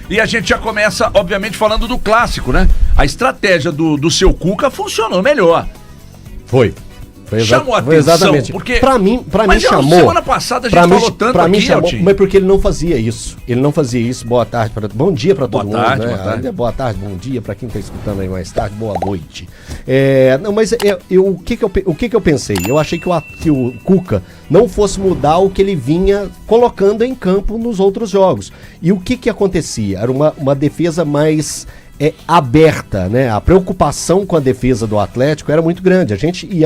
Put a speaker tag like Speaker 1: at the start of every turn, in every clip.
Speaker 1: E a gente já começa, obviamente, falando do clássico, né? A estratégia do seu Cuca funcionou melhor.
Speaker 2: Chamou a atenção,
Speaker 1: exatamente.
Speaker 2: Porque pra mim chamou.
Speaker 1: Semana passada a gente falou tanto
Speaker 2: pra mim
Speaker 1: aqui,
Speaker 2: chamou, mas porque ele não fazia isso. Boa tarde, bom dia pra todo mundo, né? Boa tarde, bom dia pra quem tá escutando aí mais tarde, boa noite. O que eu pensei? Eu achei que o Cuca não fosse mudar o que ele vinha colocando em campo nos outros jogos. E o que acontecia? Era uma defesa mais aberta, né? A preocupação com a defesa do Atlético era muito grande. A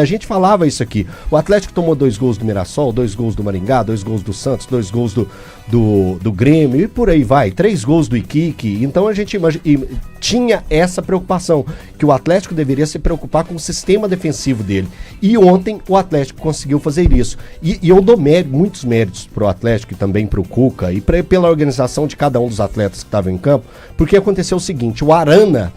Speaker 2: gente falava isso aqui. O Atlético tomou 2 gols do Mirassol, 2 gols do Maringá, 2 gols do Santos, 2 gols do Grêmio e por aí vai. 3 gols do Iquique. Então a gente tinha essa preocupação, que o Atlético deveria se preocupar com o sistema defensivo dele. E ontem o Atlético conseguiu fazer isso. E eu dou muitos méritos pro Atlético e também pro Cuca e pela organização de cada um dos atletas que estavam em campo, porque aconteceu o seguinte: o Arana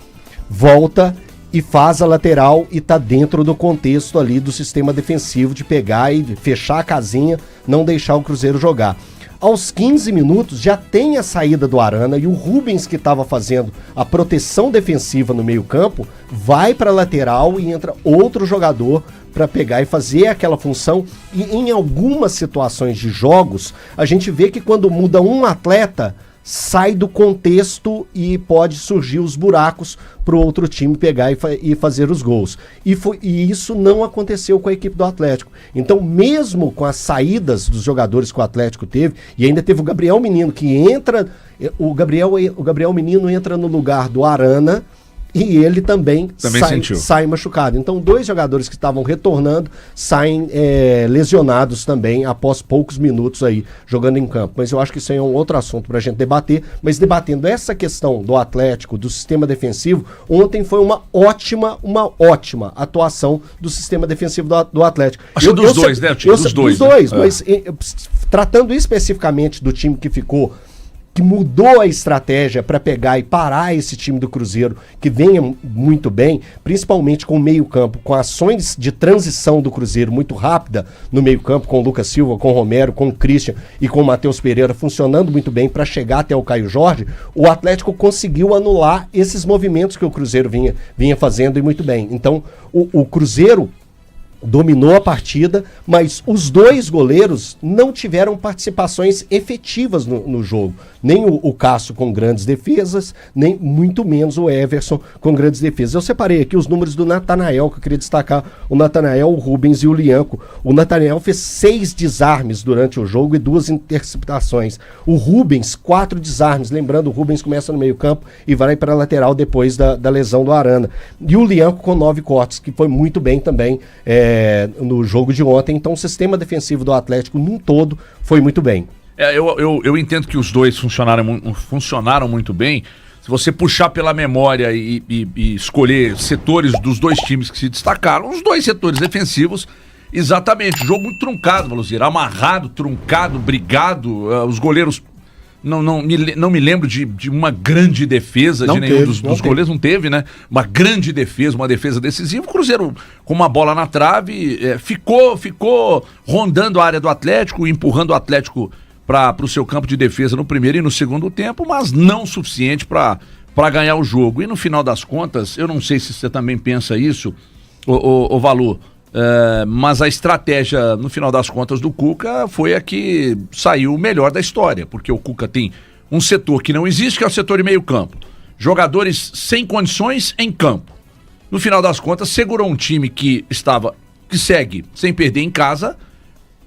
Speaker 2: volta e faz a lateral e tá dentro do contexto ali do sistema defensivo de pegar e fechar a casinha, não deixar o Cruzeiro jogar. Aos 15 minutos já tem a saída do Arana e o Rubens, que estava fazendo a proteção defensiva no meio-campo, vai para a lateral e entra outro jogador para pegar e fazer aquela função. E em algumas situações de jogos, a gente vê que quando muda um atleta, sai do contexto e pode surgir os buracos para o outro time pegar e fazer os gols. E isso não aconteceu com a equipe do Atlético. Então, mesmo com as saídas dos jogadores que o Atlético teve, e ainda teve o Gabriel Menino, que entra... O Gabriel Menino entra no lugar do Arana, e ele também sai machucado. Então, 2 jogadores que estavam retornando saem lesionados também após poucos minutos aí jogando em campo. Mas eu acho que isso aí é um outro assunto para a gente debater. Mas debatendo essa questão do Atlético, do sistema defensivo, ontem foi uma ótima atuação do sistema defensivo do Atlético.
Speaker 1: Acho que dos dois, né, Tio? Dos dois,
Speaker 2: né? Mas tratando especificamente do time que mudou a estratégia para pegar e parar esse time do Cruzeiro, que venha muito bem, principalmente com o meio-campo, com ações de transição do Cruzeiro muito rápida no meio-campo, com o Lucas Silva, com o Romero, com o Christian e com o Matheus Pereira funcionando muito bem para chegar até o Caio Jorge, o Atlético conseguiu anular esses movimentos que o Cruzeiro vinha fazendo e muito bem. Então, o Cruzeiro dominou a partida, mas os 2 goleiros não tiveram participações efetivas no jogo. Nem o Cássio com grandes defesas, nem muito menos o Everson com grandes defesas. Eu separei aqui os números do Natanael, que eu queria destacar: o Natanael, o Rubens e o Lianco. O Natanael fez 6 desarmes durante o jogo e 2 interceptações. O Rubens, 4 desarmes. Lembrando, o Rubens começa no meio campo e vai para a lateral depois da lesão do Arana. E o Lianco com 9 cortes, que foi muito bem também no jogo de ontem. Então o sistema defensivo do Atlético num todo foi muito bem.
Speaker 1: Eu entendo que os dois funcionaram muito bem. Se você puxar pela memória e escolher setores dos 2 times que se destacaram, os 2 setores defensivos, exatamente, jogo muito truncado, Valuzeiro, amarrado, truncado, brigado, os goleiros, não me lembro de uma grande defesa de nenhum dos goleiros, não teve, né? Uma grande defesa, uma defesa decisiva. O Cruzeiro com uma bola na trave, ficou rondando a área do Atlético, empurrando o Atlético para o seu campo de defesa no primeiro e no segundo tempo, mas não o suficiente para ganhar o jogo. E no final das contas, eu não sei se você também pensa isso, o Valu, mas a estratégia, no final das contas, do Cuca foi a que saiu melhor da história, porque o Cuca tem um setor que não existe, que é o setor de meio campo. Jogadores sem condições em campo. No final das contas, segurou um time que segue sem perder em casa,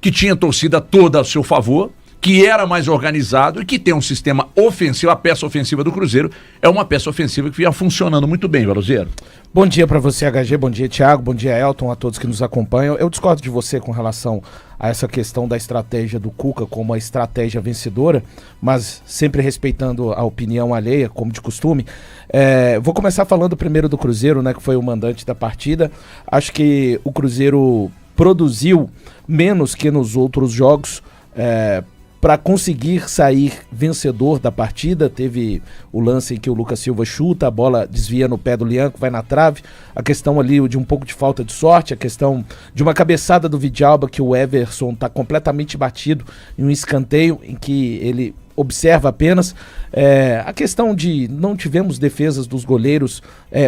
Speaker 1: que tinha torcida toda a seu favor, que era mais organizado e que tem um sistema ofensivo. A peça ofensiva do Cruzeiro é uma peça ofensiva que vinha funcionando muito bem, Valuzeiro.
Speaker 3: Bom dia para você, HG, bom dia, Thiago, bom dia, Elton, a todos que nos acompanham. Eu discordo de você com relação a essa questão da estratégia do Cuca como uma estratégia vencedora, mas sempre respeitando a opinião alheia, como de costume. Vou começar falando primeiro do Cruzeiro, né, que foi o mandante da partida. Acho que o Cruzeiro produziu menos que nos outros jogos, para conseguir sair vencedor da partida. Teve o lance em que o Lucas Silva chuta, a bola desvia no pé do Lianco, vai na trave, a questão ali de um pouco de falta de sorte, a questão de uma cabeçada do Vidalba, que o Everson está completamente batido em um escanteio em que ele observa apenas a questão de não tivemos defesas dos goleiros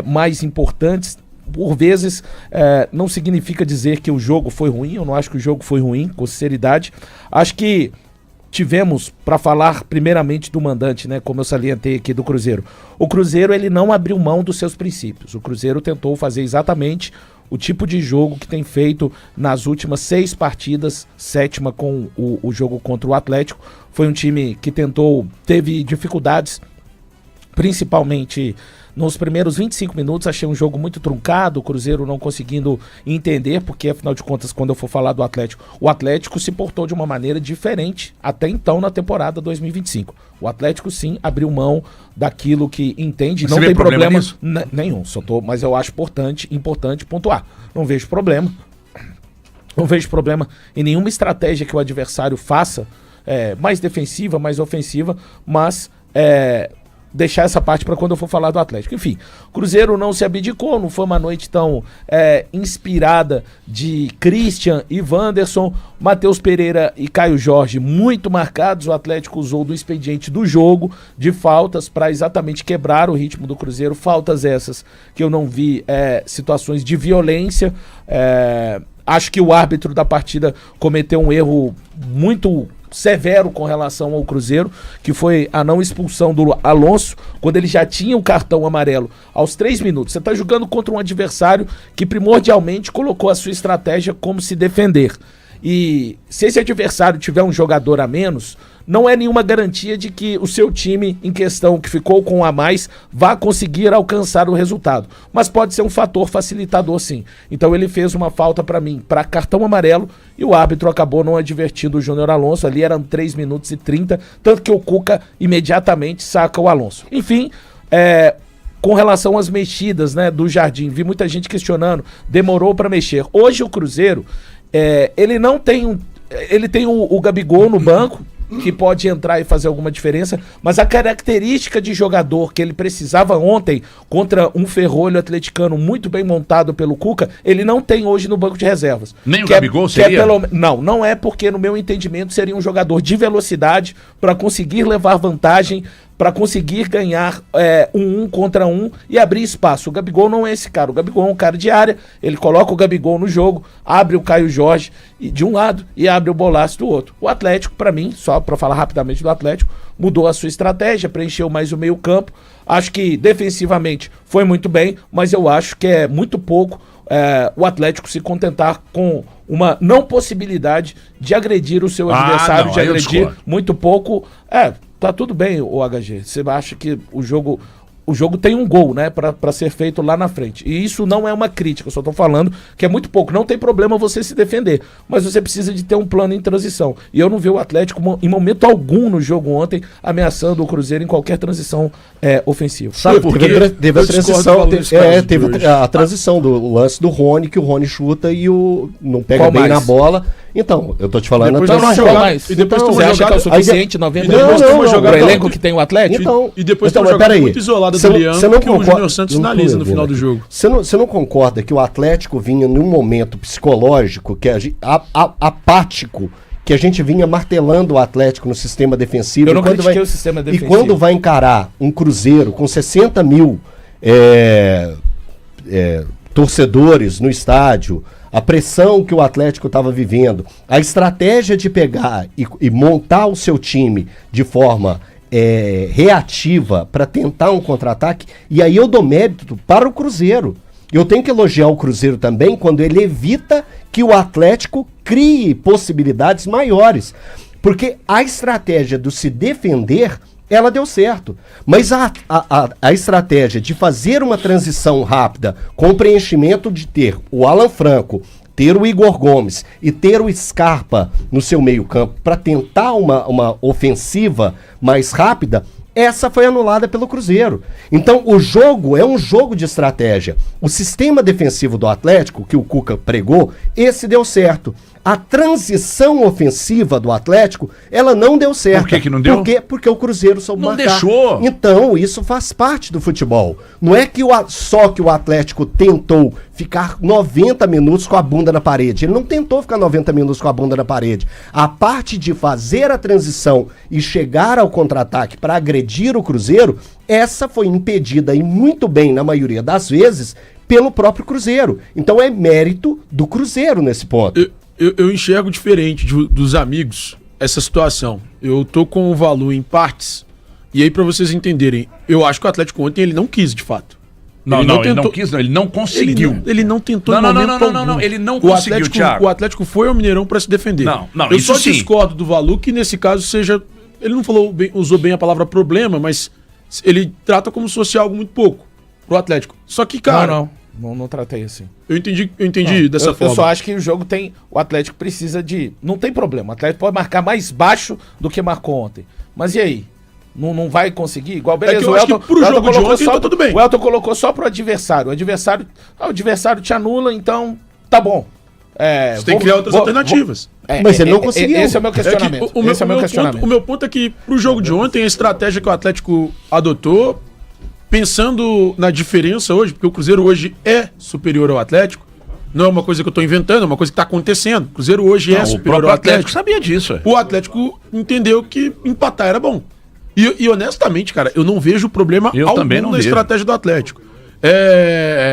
Speaker 3: mais importantes. Por vezes, não significa dizer que o jogo foi ruim. Eu não acho que o jogo foi ruim, com sinceridade. Acho que tivemos, para falar primeiramente do mandante, né, como eu salientei aqui do Cruzeiro. O Cruzeiro, ele não abriu mão dos seus princípios. O Cruzeiro tentou fazer exatamente o tipo de jogo que tem feito nas últimas 6 partidas, 7ª com o jogo contra o Atlético. Foi um time que teve dificuldades, principalmente nos primeiros 25 minutos. Achei um jogo muito truncado, o Cruzeiro não conseguindo entender, porque afinal de contas, quando eu for falar do Atlético, o Atlético se portou de uma maneira diferente até então na temporada 2025. O Atlético sim abriu mão daquilo que entende, não tem problema nenhum, mas eu acho importante pontuar. Não vejo problema em nenhuma estratégia que o adversário faça, mais defensiva, mais ofensiva, mas deixar essa parte para quando eu for falar do Atlético. Enfim, Cruzeiro não se abdicou, não foi uma noite tão inspirada de Christian e Wanderson, Matheus Pereira e Caio Jorge muito marcados. O Atlético usou do expediente do jogo de faltas para exatamente quebrar o ritmo do Cruzeiro, faltas essas que eu não vi situações de violência. Acho que o árbitro da partida cometeu um erro muito severo com relação ao Cruzeiro, que foi a não expulsão do Alonso, quando ele já tinha o cartão amarelo aos 3 minutos. Você está jogando contra um adversário que primordialmente colocou a sua estratégia como se defender. E se esse adversário tiver um jogador a menos, não é nenhuma garantia de que o seu time em questão, que ficou com um a mais, vá conseguir alcançar o resultado. Mas pode ser um fator facilitador, sim. Então ele fez uma falta para mim, para cartão amarelo, e o árbitro acabou não advertindo o Júnior Alonso. Ali eram 3 minutos e 30, tanto que o Cuca imediatamente saca o Alonso. Enfim, com relação às mexidas, né, do Jardim, vi muita gente questionando, demorou para mexer. Hoje o Cruzeiro, ele não tem ele tem o Gabigol no banco, que pode entrar e fazer alguma diferença, mas a característica de jogador que ele precisava ontem contra um ferrolho atleticano muito bem montado pelo Cuca, ele não tem hoje no banco de reservas.
Speaker 1: Nem o Gabigol seria?
Speaker 3: Não é, porque no meu entendimento seria um jogador de velocidade para conseguir levar vantagem, para conseguir ganhar um contra um e abrir espaço. O Gabigol não é esse cara. O Gabigol é um cara de área, ele coloca o Gabigol no jogo, abre o Caio Jorge de um lado e abre o Bolaço do outro. O Atlético, para mim, só para falar rapidamente do Atlético, mudou a sua estratégia, preencheu mais o meio campo. Acho que defensivamente foi muito bem, mas eu acho que é muito pouco o Atlético se contentar com uma não possibilidade de agredir o seu adversário, de agredir muito pouco. Tá tudo bem, o HG. Você acha que o jogo tem um gol, né, pra ser feito lá na frente. E isso não é uma crítica, eu só tô falando que é muito pouco. Não tem problema você se defender, mas você precisa de ter um plano em transição. E eu não vi o Atlético, em momento algum no jogo ontem, ameaçando o Cruzeiro em qualquer transição ofensiva.
Speaker 2: Sabe por quê? Teve a transição, teve a transição do lance do Rony, que o Rony chuta e não pega bem na bola. Então, eu tô te falando...
Speaker 3: E depois você acha que é o suficiente, 90 minutos, pro elenco que tem o Atlético?
Speaker 4: Então, e depois tem uma jogada muito isolada do Leão, que o Júnior Santos finaliza no final do jogo.
Speaker 2: Você não concorda que o Atlético vinha num momento psicológico, que apático, que a gente vinha martelando o Atlético no sistema defensivo?
Speaker 3: Eu não critiquei o sistema defensivo.
Speaker 2: E quando vai encarar um Cruzeiro com 60 mil torcedores no estádio, a pressão que o Atlético estava vivendo, a estratégia de pegar e montar o seu time de forma reativa para tentar um contra-ataque, e aí eu dou mérito para o Cruzeiro. Eu tenho que elogiar o Cruzeiro também quando ele evita que o Atlético crie possibilidades maiores, porque a estratégia do se defender, ela deu certo, mas a estratégia de fazer uma transição rápida com o preenchimento de ter o Alan Franco, ter o Igor Gomes e ter o Scarpa no seu meio campo para tentar uma ofensiva mais rápida, essa foi anulada pelo Cruzeiro. Então o jogo é um jogo de estratégia. O sistema defensivo do Atlético, que o Cuca pregou, esse deu certo. A transição ofensiva do Atlético, ela não deu certo.
Speaker 1: Por que não deu?
Speaker 2: Porque o Cruzeiro soube
Speaker 1: não
Speaker 2: marcar.
Speaker 1: Deixou.
Speaker 2: Então, isso faz parte do futebol. Não é que só que o Atlético tentou ficar 90 minutos com a bunda na parede. Ele não tentou ficar 90 minutos com a bunda na parede. A parte de fazer a transição e chegar ao contra-ataque para agredir o Cruzeiro, essa foi impedida e muito bem, na maioria das vezes, pelo próprio Cruzeiro. Então é mérito do Cruzeiro nesse ponto.
Speaker 4: Eu enxergo diferente dos amigos essa situação. Eu tô com o Valu em partes. E aí, pra vocês entenderem, eu acho que o Atlético ontem ele não quis, de fato.
Speaker 1: Ele não quis, ele não conseguiu.
Speaker 4: Ele não tentou
Speaker 1: em momento algum. Ele não conseguiu, Thiago.
Speaker 4: O Atlético foi ao Mineirão pra se defender.
Speaker 1: Não,
Speaker 4: eu só discordo do Valu que nesse caso seja... Ele não usou bem a palavra problema, mas ele trata como se fosse algo muito pouco pro Atlético. Só que, cara...
Speaker 3: Não tratei assim.
Speaker 4: Eu entendi dessa forma.
Speaker 3: Eu só acho que o jogo tem... O Atlético precisa de... Não tem problema. O Atlético pode marcar mais baixo do que marcou ontem. Mas e aí? Não vai conseguir? Igual, beleza,
Speaker 4: eu acho que pro jogo de ontem tá tudo bem.
Speaker 3: O Elton colocou só pro adversário. O adversário te anula, então tá bom.
Speaker 4: Você tem que criar outras alternativas.
Speaker 2: Mas ele não conseguiu.
Speaker 3: Esse é o meu questionamento.
Speaker 4: O meu ponto é que pro jogo de ontem, a estratégia que o Atlético adotou... Pensando na diferença hoje, porque o Cruzeiro hoje é superior ao Atlético, não é uma coisa que eu estou inventando, é uma coisa que está acontecendo. O Cruzeiro hoje é superior ao Atlético.
Speaker 1: Sabia disso.
Speaker 4: O Atlético entendeu que empatar era bom. E honestamente, cara, eu não vejo problema algum na estratégia do Atlético.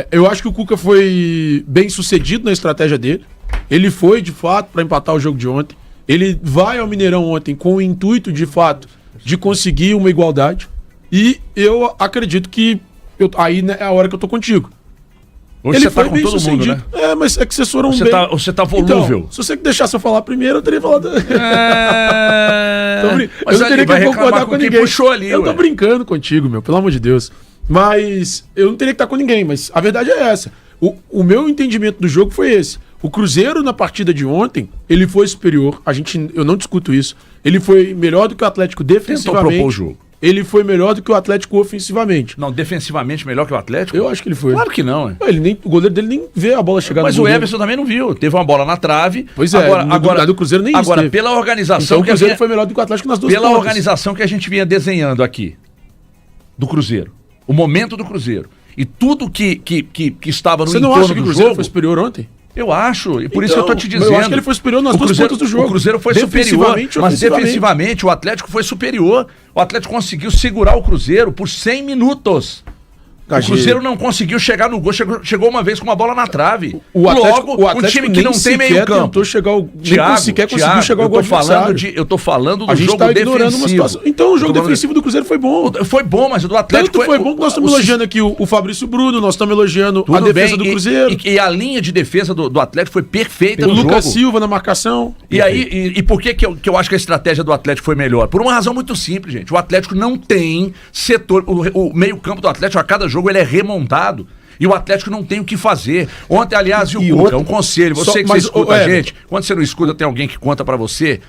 Speaker 4: Eu acho que o Cuca foi bem sucedido na estratégia dele. Ele foi, de fato, para empatar o jogo de ontem. Ele vai ao Mineirão ontem com o intuito, de fato, de conseguir uma igualdade. E eu acredito que aí é a hora que eu tô contigo.
Speaker 1: Hoje ele você tá com todo mundo, né?
Speaker 4: Mas é que vocês foram
Speaker 1: bem... Você tá volúvel.
Speaker 4: Então, se você deixasse eu falar primeiro, eu teria falado...
Speaker 1: Mas
Speaker 4: eu não teria que concordar com ninguém.
Speaker 1: Puxou ali,
Speaker 4: eu tô brincando contigo, meu, pelo amor de Deus. Mas eu não teria que estar com ninguém, mas a verdade é essa. O meu entendimento do jogo foi esse. O Cruzeiro, na partida de ontem, ele foi superior. Eu não discuto isso. Ele foi melhor do que o Atlético defensivamente.
Speaker 1: Tentou propor o jogo.
Speaker 4: Ele foi melhor do que o Atlético ofensivamente.
Speaker 1: Não, defensivamente melhor que o Atlético?
Speaker 4: Eu acho que ele foi.
Speaker 1: Claro que não.
Speaker 4: O goleiro dele nem vê a bola chegar
Speaker 1: Mas o Everson também não viu. Teve uma bola na trave.
Speaker 4: Pois é, agora do Cruzeiro nem isso teve.
Speaker 1: Pela organização...
Speaker 4: Então o Cruzeiro foi melhor do que o Atlético nas duas pontas.
Speaker 1: Pela organização que a gente vinha desenhando aqui, do Cruzeiro. O momento do Cruzeiro. E tudo que estava no entorno do jogo... Você não acha que o Cruzeiro
Speaker 4: foi superior ontem?
Speaker 1: Eu acho, e por isso que eu tô te dizendo.
Speaker 4: Eu acho que ele foi superior nas duas pontas do jogo.
Speaker 1: O Cruzeiro foi superior, mas defensivamente o Atlético foi superior. O Atlético conseguiu segurar o Cruzeiro por 100 minutos. O Cruzeiro não conseguiu chegar no gol, chegou uma vez com uma bola na trave.
Speaker 4: O Atlético
Speaker 1: um time que não tem meio campo.
Speaker 4: Sequer conseguiu chegar ao gol adversário.
Speaker 1: Eu tô falando do jogo defensivo.
Speaker 4: Então o jogo defensivo do Cruzeiro foi bom.
Speaker 1: Foi bom, mas o do Atlético
Speaker 4: foi bom que nós estamos elogiando aqui o Fabrício Bruno, nós estamos elogiando a defesa do Cruzeiro.
Speaker 1: E a linha de defesa do Atlético foi perfeita no jogo.
Speaker 4: O Lucas Silva na marcação.
Speaker 1: E aí, e por que eu acho que a estratégia do Atlético foi melhor? Por uma razão muito simples, gente. O Atlético não tem setor, o meio campo do Atlético a cada jogo ele é remontado. E o Atlético não tem o que fazer. Ontem, aliás, um conselho, você escuta a gente, quando você não escuta, tem alguém que conta pra você,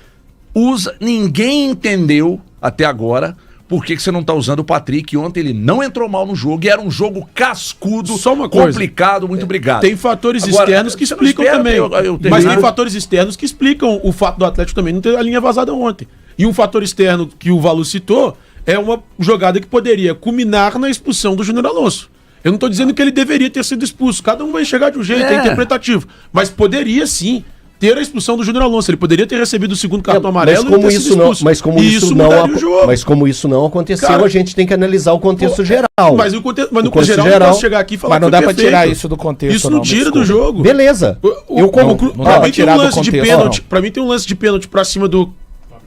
Speaker 1: ninguém entendeu até agora por que você não tá usando o Patrick. Ontem ele não entrou mal no jogo e era um jogo cascudo, complicado, muito obrigado.
Speaker 4: Tem fatores externos que explicam também. Mas tem fatores externos que explicam o fato do Atlético também não ter a linha vazada ontem. E um fator externo que o Valu citou é uma jogada que poderia culminar na expulsão do Júnior Alonso. Eu não estou dizendo que ele deveria ter sido expulso. Cada um vai chegar de um jeito, é interpretativo. Mas poderia sim ter a expulsão do Júnior Alonso. Ele poderia ter recebido o segundo cartão amarelo
Speaker 2: e ter sido expulso. Mas como isso não aconteceu, cara, a gente tem que analisar o contexto geral.
Speaker 4: Mas no contexto geral não posso chegar aqui e falar
Speaker 3: mas não dá para tirar isso do contexto.
Speaker 4: Isso não tira do jogo.
Speaker 2: Beleza.
Speaker 4: Para mim tem um lance de pênalti para cima do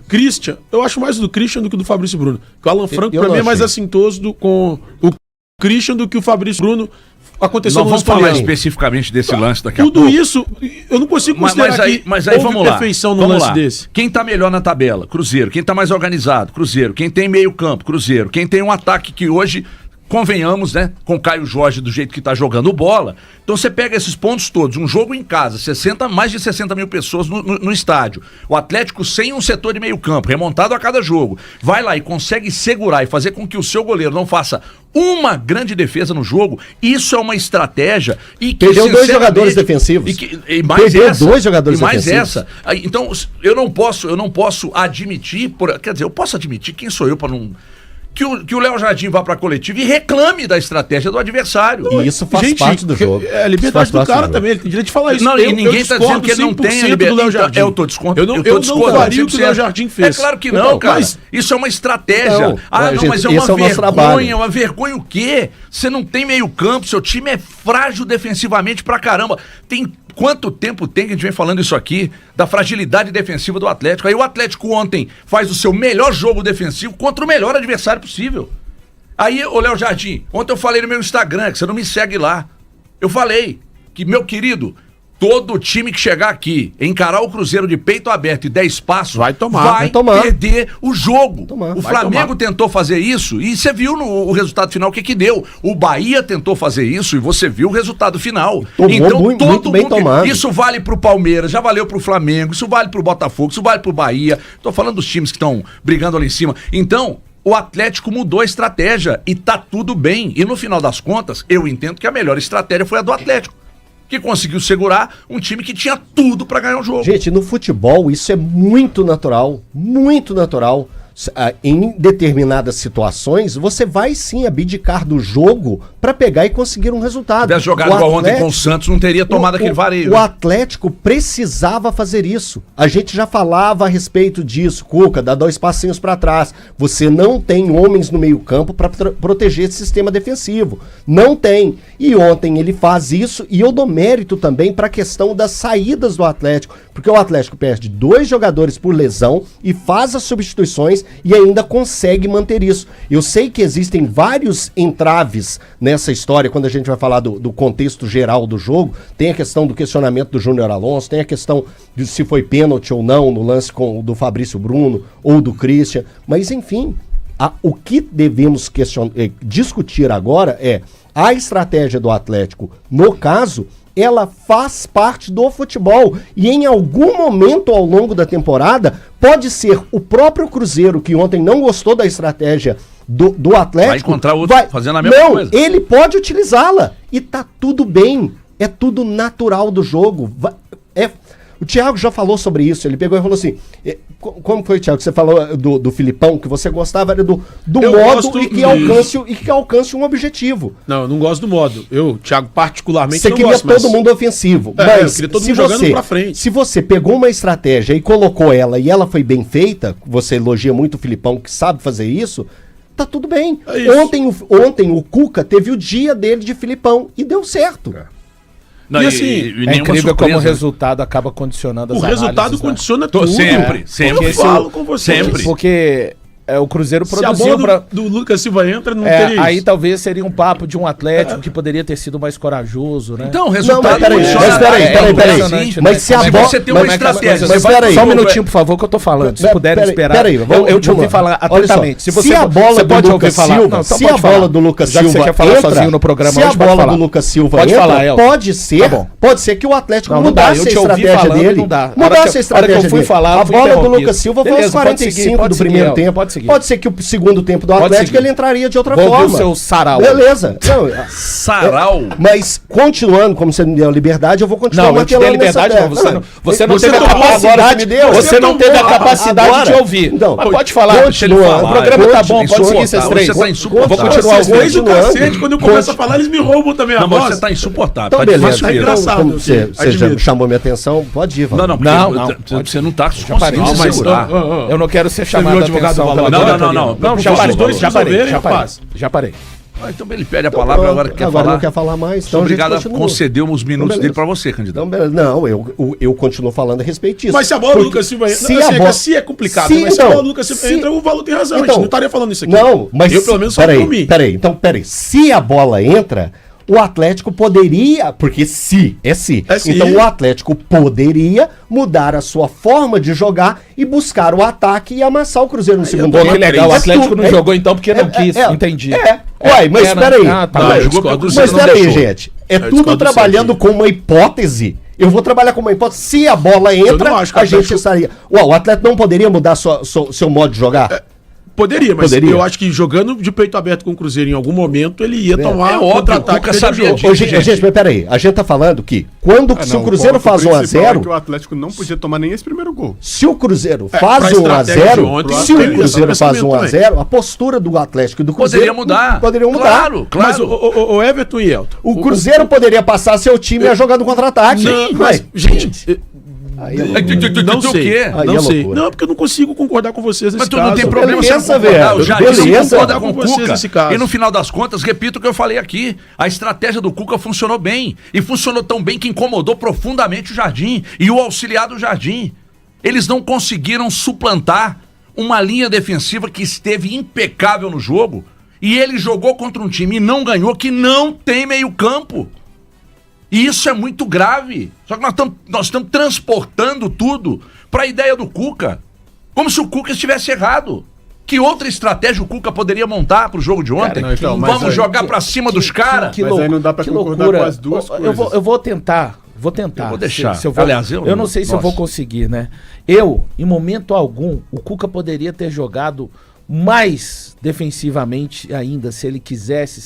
Speaker 4: Christian. Eu acho mais do Christian do que do Fabrício Bruno. Porque o Alan Franco para mim é mais assintoso com o Christian do que o Fabrício Bruno. Aconteceu
Speaker 1: no lance. Vamos falar especificamente desse lance daqui a pouco.
Speaker 4: Tudo isso, eu não consigo considerar
Speaker 1: mas aí vamos lá.
Speaker 4: Perfeição no lance desse.
Speaker 1: Quem tá melhor na tabela? Cruzeiro. Quem tá mais organizado? Cruzeiro. Quem tem meio campo? Cruzeiro. Quem tem um ataque que hoje convenhamos, né, com o Caio Jorge do jeito que tá jogando bola. Então você pega esses pontos todos, um jogo em casa, mais de 60 mil pessoas no estádio, o Atlético sem um setor de meio campo, remontado a cada jogo, vai lá e consegue segurar e fazer com que o seu goleiro não faça uma grande defesa no jogo, isso é uma estratégia e que
Speaker 2: perdeu 2 jogadores defensivos.
Speaker 1: E mais
Speaker 2: perdeu
Speaker 1: essa,
Speaker 2: 2 jogadores
Speaker 1: e mais
Speaker 2: defensivos.
Speaker 1: essa. Então, eu não posso admitir, quer dizer, eu posso admitir, quem sou eu para não... Que o Léo Jardim vá pra coletiva e reclame da estratégia do adversário.
Speaker 2: E isso faz parte do jogo.
Speaker 4: É a liberdade do cara também, ele tem direito de falar isso.
Speaker 1: Não, e ninguém tá dizendo que ele não tem a liberdade.
Speaker 4: Do Léo Jardim.
Speaker 1: Eu tô discordando.
Speaker 4: Eu não faria o que o Léo Jardim fez.
Speaker 1: É claro que não, cara. Mas... Isso é uma estratégia. Mas é uma vergonha o quê? Você não tem meio campo, seu time é frágil defensivamente pra caramba. Quanto tempo tem que a gente vem falando isso aqui, da fragilidade defensiva do Atlético? Aí o Atlético ontem faz o seu melhor jogo defensivo contra o melhor adversário possível. Aí, ô Léo Jardim, ontem eu falei no meu Instagram, que você não me segue lá. Eu falei que, meu querido, todo time que chegar aqui, encarar o Cruzeiro de peito aberto e 10 passos, vai perder o jogo. O Flamengo tentou fazer isso e você viu o resultado final o que deu. O Bahia tentou fazer isso e você viu o resultado final. Então todo mundo... Isso vale pro Palmeiras, já valeu pro Flamengo, isso vale pro Botafogo, isso vale pro Bahia. Tô falando dos times que estão brigando ali em cima. Então... O Atlético mudou a estratégia e tá tudo bem. E no final das contas, eu entendo que a melhor estratégia foi a do Atlético, que conseguiu segurar um time que tinha tudo pra ganhar o jogo.
Speaker 2: Gente, no futebol isso é muito natural, muito natural. Em determinadas situações, você vai sim abdicar do jogo para pegar e conseguir um resultado. Se
Speaker 1: tivesse jogado igual ontem com o Santos, não teria tomado aquele vareio.
Speaker 2: O Atlético precisava fazer isso. A gente já falava a respeito disso. Cuca, dá 2 passinhos para trás. Você não tem homens no meio campo para proteger esse sistema defensivo. Não tem. E ontem ele faz isso e eu dou mérito também para a questão das saídas do Atlético. Porque o Atlético perde 2 jogadores por lesão e faz as substituições e ainda consegue manter isso. Eu sei que existem vários entraves nessa história, quando a gente vai falar do contexto geral do jogo. Tem a questão do questionamento do Júnior Alonso, tem a questão de se foi pênalti ou não no lance do Fabrício Bruno ou do Christian, mas enfim, o que devemos discutir agora é a estratégia do Atlético, no caso, ela faz parte do futebol e em algum momento ao longo da temporada pode ser o próprio Cruzeiro, que ontem não gostou da estratégia do Atlético,
Speaker 1: vai encontrar outro fazendo a mesma coisa.
Speaker 2: Ele pode utilizá-la e tá tudo bem, é tudo natural do jogo. O Thiago já falou sobre isso, ele pegou e falou assim, como foi, Thiago, que você falou do Filipão, que você gostava era do modo e que alcance um objetivo.
Speaker 4: Não, eu não gosto do modo. Thiago, particularmente,
Speaker 2: você queria todo mundo ofensivo, mas eu queria todo mundo jogando pra frente. Se você pegou uma estratégia e colocou ela e ela foi bem feita, você elogia muito o Filipão que sabe fazer isso, tá tudo bem. Ontem o Cuca teve o dia dele de Filipão e deu certo.
Speaker 3: Não, e assim, é incrível como o resultado acaba condicionando as análises.
Speaker 4: O resultado condiciona tudo.
Speaker 1: Sempre.
Speaker 4: Eu falo com você.
Speaker 3: Sempre. Porque o Cruzeiro produziu...
Speaker 4: Se a bola do Lucas Silva entra, não teria isso.
Speaker 3: Aí talvez seria um papo de um Atlético que poderia ter sido mais corajoso, né?
Speaker 1: Então, o resultado...
Speaker 2: Peraí. Mas se a bola...
Speaker 1: Você tem uma estratégia.
Speaker 3: Mas peraí. Só um minutinho, por favor, que eu tô falando. Se puderem esperar.
Speaker 2: Peraí,
Speaker 3: eu te ouvi falar atentamente.
Speaker 2: Se a bola do Lucas Silva... Se a bola do Lucas Silva
Speaker 3: entra... sozinho no programa,
Speaker 2: se a bola do Lucas Silva entra, pode ser que o Atlético mudasse a estratégia dele. Mudasse a estratégia dele. A bola do Lucas Silva foi aos 45 do primeiro tempo. Pode ser que o segundo tempo do Atlético ele entraria de outra forma.
Speaker 3: O seu sarau.
Speaker 2: Beleza.
Speaker 1: Sarau.
Speaker 2: Mas continuando, como você me deu a liberdade, eu vou continuar
Speaker 3: martelando. Não, eu te dei a liberdade, você não teve a capacidade. Você não teve a capacidade de ouvir.
Speaker 2: Então,
Speaker 3: pode falar.
Speaker 2: Continua.
Speaker 3: O programa tá bom, pode seguir vocês três.
Speaker 1: Você tá insuportável.
Speaker 4: Vou continuar os três do cacete. Quando eu começo a falar, eles me roubam também a voz.
Speaker 1: Você tá insuportável.
Speaker 2: Então, beleza.
Speaker 4: É engraçado.
Speaker 2: Você já chamou minha atenção, pode ir.
Speaker 1: Não. Você não tá conseguindo segurar.
Speaker 3: Eu não quero ser chamado de atenção.
Speaker 1: Não,
Speaker 3: já parei.
Speaker 1: Então ele pede a palavra agora que quer falar.
Speaker 2: Não quer falar mais.
Speaker 1: Então obrigado a conceder uns minutos dele pra você, candidato.
Speaker 2: Não, eu continuo falando a respeito disso.
Speaker 4: Mas se a bola do Lucas Silva entra, se é complicado, mas se a bola do Lucas Silva entra, o Valor tem razão. A gente não estaria falando isso aqui.
Speaker 2: Não, mas
Speaker 4: eu pelo menos só por mim.
Speaker 2: Peraí. Se a bola entra, o Atlético poderia, porque então o Atlético poderia mudar a sua forma de jogar e buscar o ataque e amassar o Cruzeiro no segundo tempo.
Speaker 3: Que legal, o Atlético não jogou então porque não quis, entendi.
Speaker 2: Uai, mas espera aí. Mas espera aí, gente. É tudo trabalhando com uma hipótese. Eu vou trabalhar com uma hipótese. Se a bola entra, a gente estaria... Ué, o atleta não poderia mudar seu modo de jogar?
Speaker 4: Poderia, mas eu acho que jogando de peito aberto com o Cruzeiro em algum momento ele ia tomar
Speaker 2: contra-ataque. Gente, mas peraí, a gente tá falando que se o Cruzeiro faz 1x0...
Speaker 5: o Atlético não podia tomar nem esse primeiro gol.
Speaker 2: Se o Cruzeiro faz 1x0, a postura do Atlético e do Cruzeiro
Speaker 1: poderiam mudar. Claro.
Speaker 4: Mas o Everton e Elton...
Speaker 2: O Cruzeiro poderia passar seu time a jogar no contra-ataque.
Speaker 4: Sim, mas, gente... Não sei. Não, porque eu não consigo concordar com vocês nesse caso.
Speaker 1: Mas tu não tem problema
Speaker 2: você concordar.
Speaker 1: O Jardim não concorda com vocês nesse caso. E no final das contas, repito o que eu falei aqui, a estratégia do Cuca funcionou bem. E funcionou tão bem que incomodou profundamente o Jardim e o auxiliar do Jardim. Eles não conseguiram suplantar uma linha defensiva que esteve impecável no jogo. E ele jogou contra um time e não ganhou, que não tem meio-campo. E isso é muito grave. Só que nós estamos transportando tudo para a ideia do Cuca. Como se o Cuca estivesse errado. Que outra estratégia o Cuca poderia montar pro jogo de ontem? Vamos jogar para cima dos caras?
Speaker 5: Mas aí não dá para concordar com as duas coisas.
Speaker 3: Eu vou tentar.
Speaker 1: Eu vou deixar.
Speaker 3: Aliás, eu não sei se eu vou conseguir, né? Em momento algum, o Cuca poderia ter jogado mais defensivamente ainda, se ele quisesse,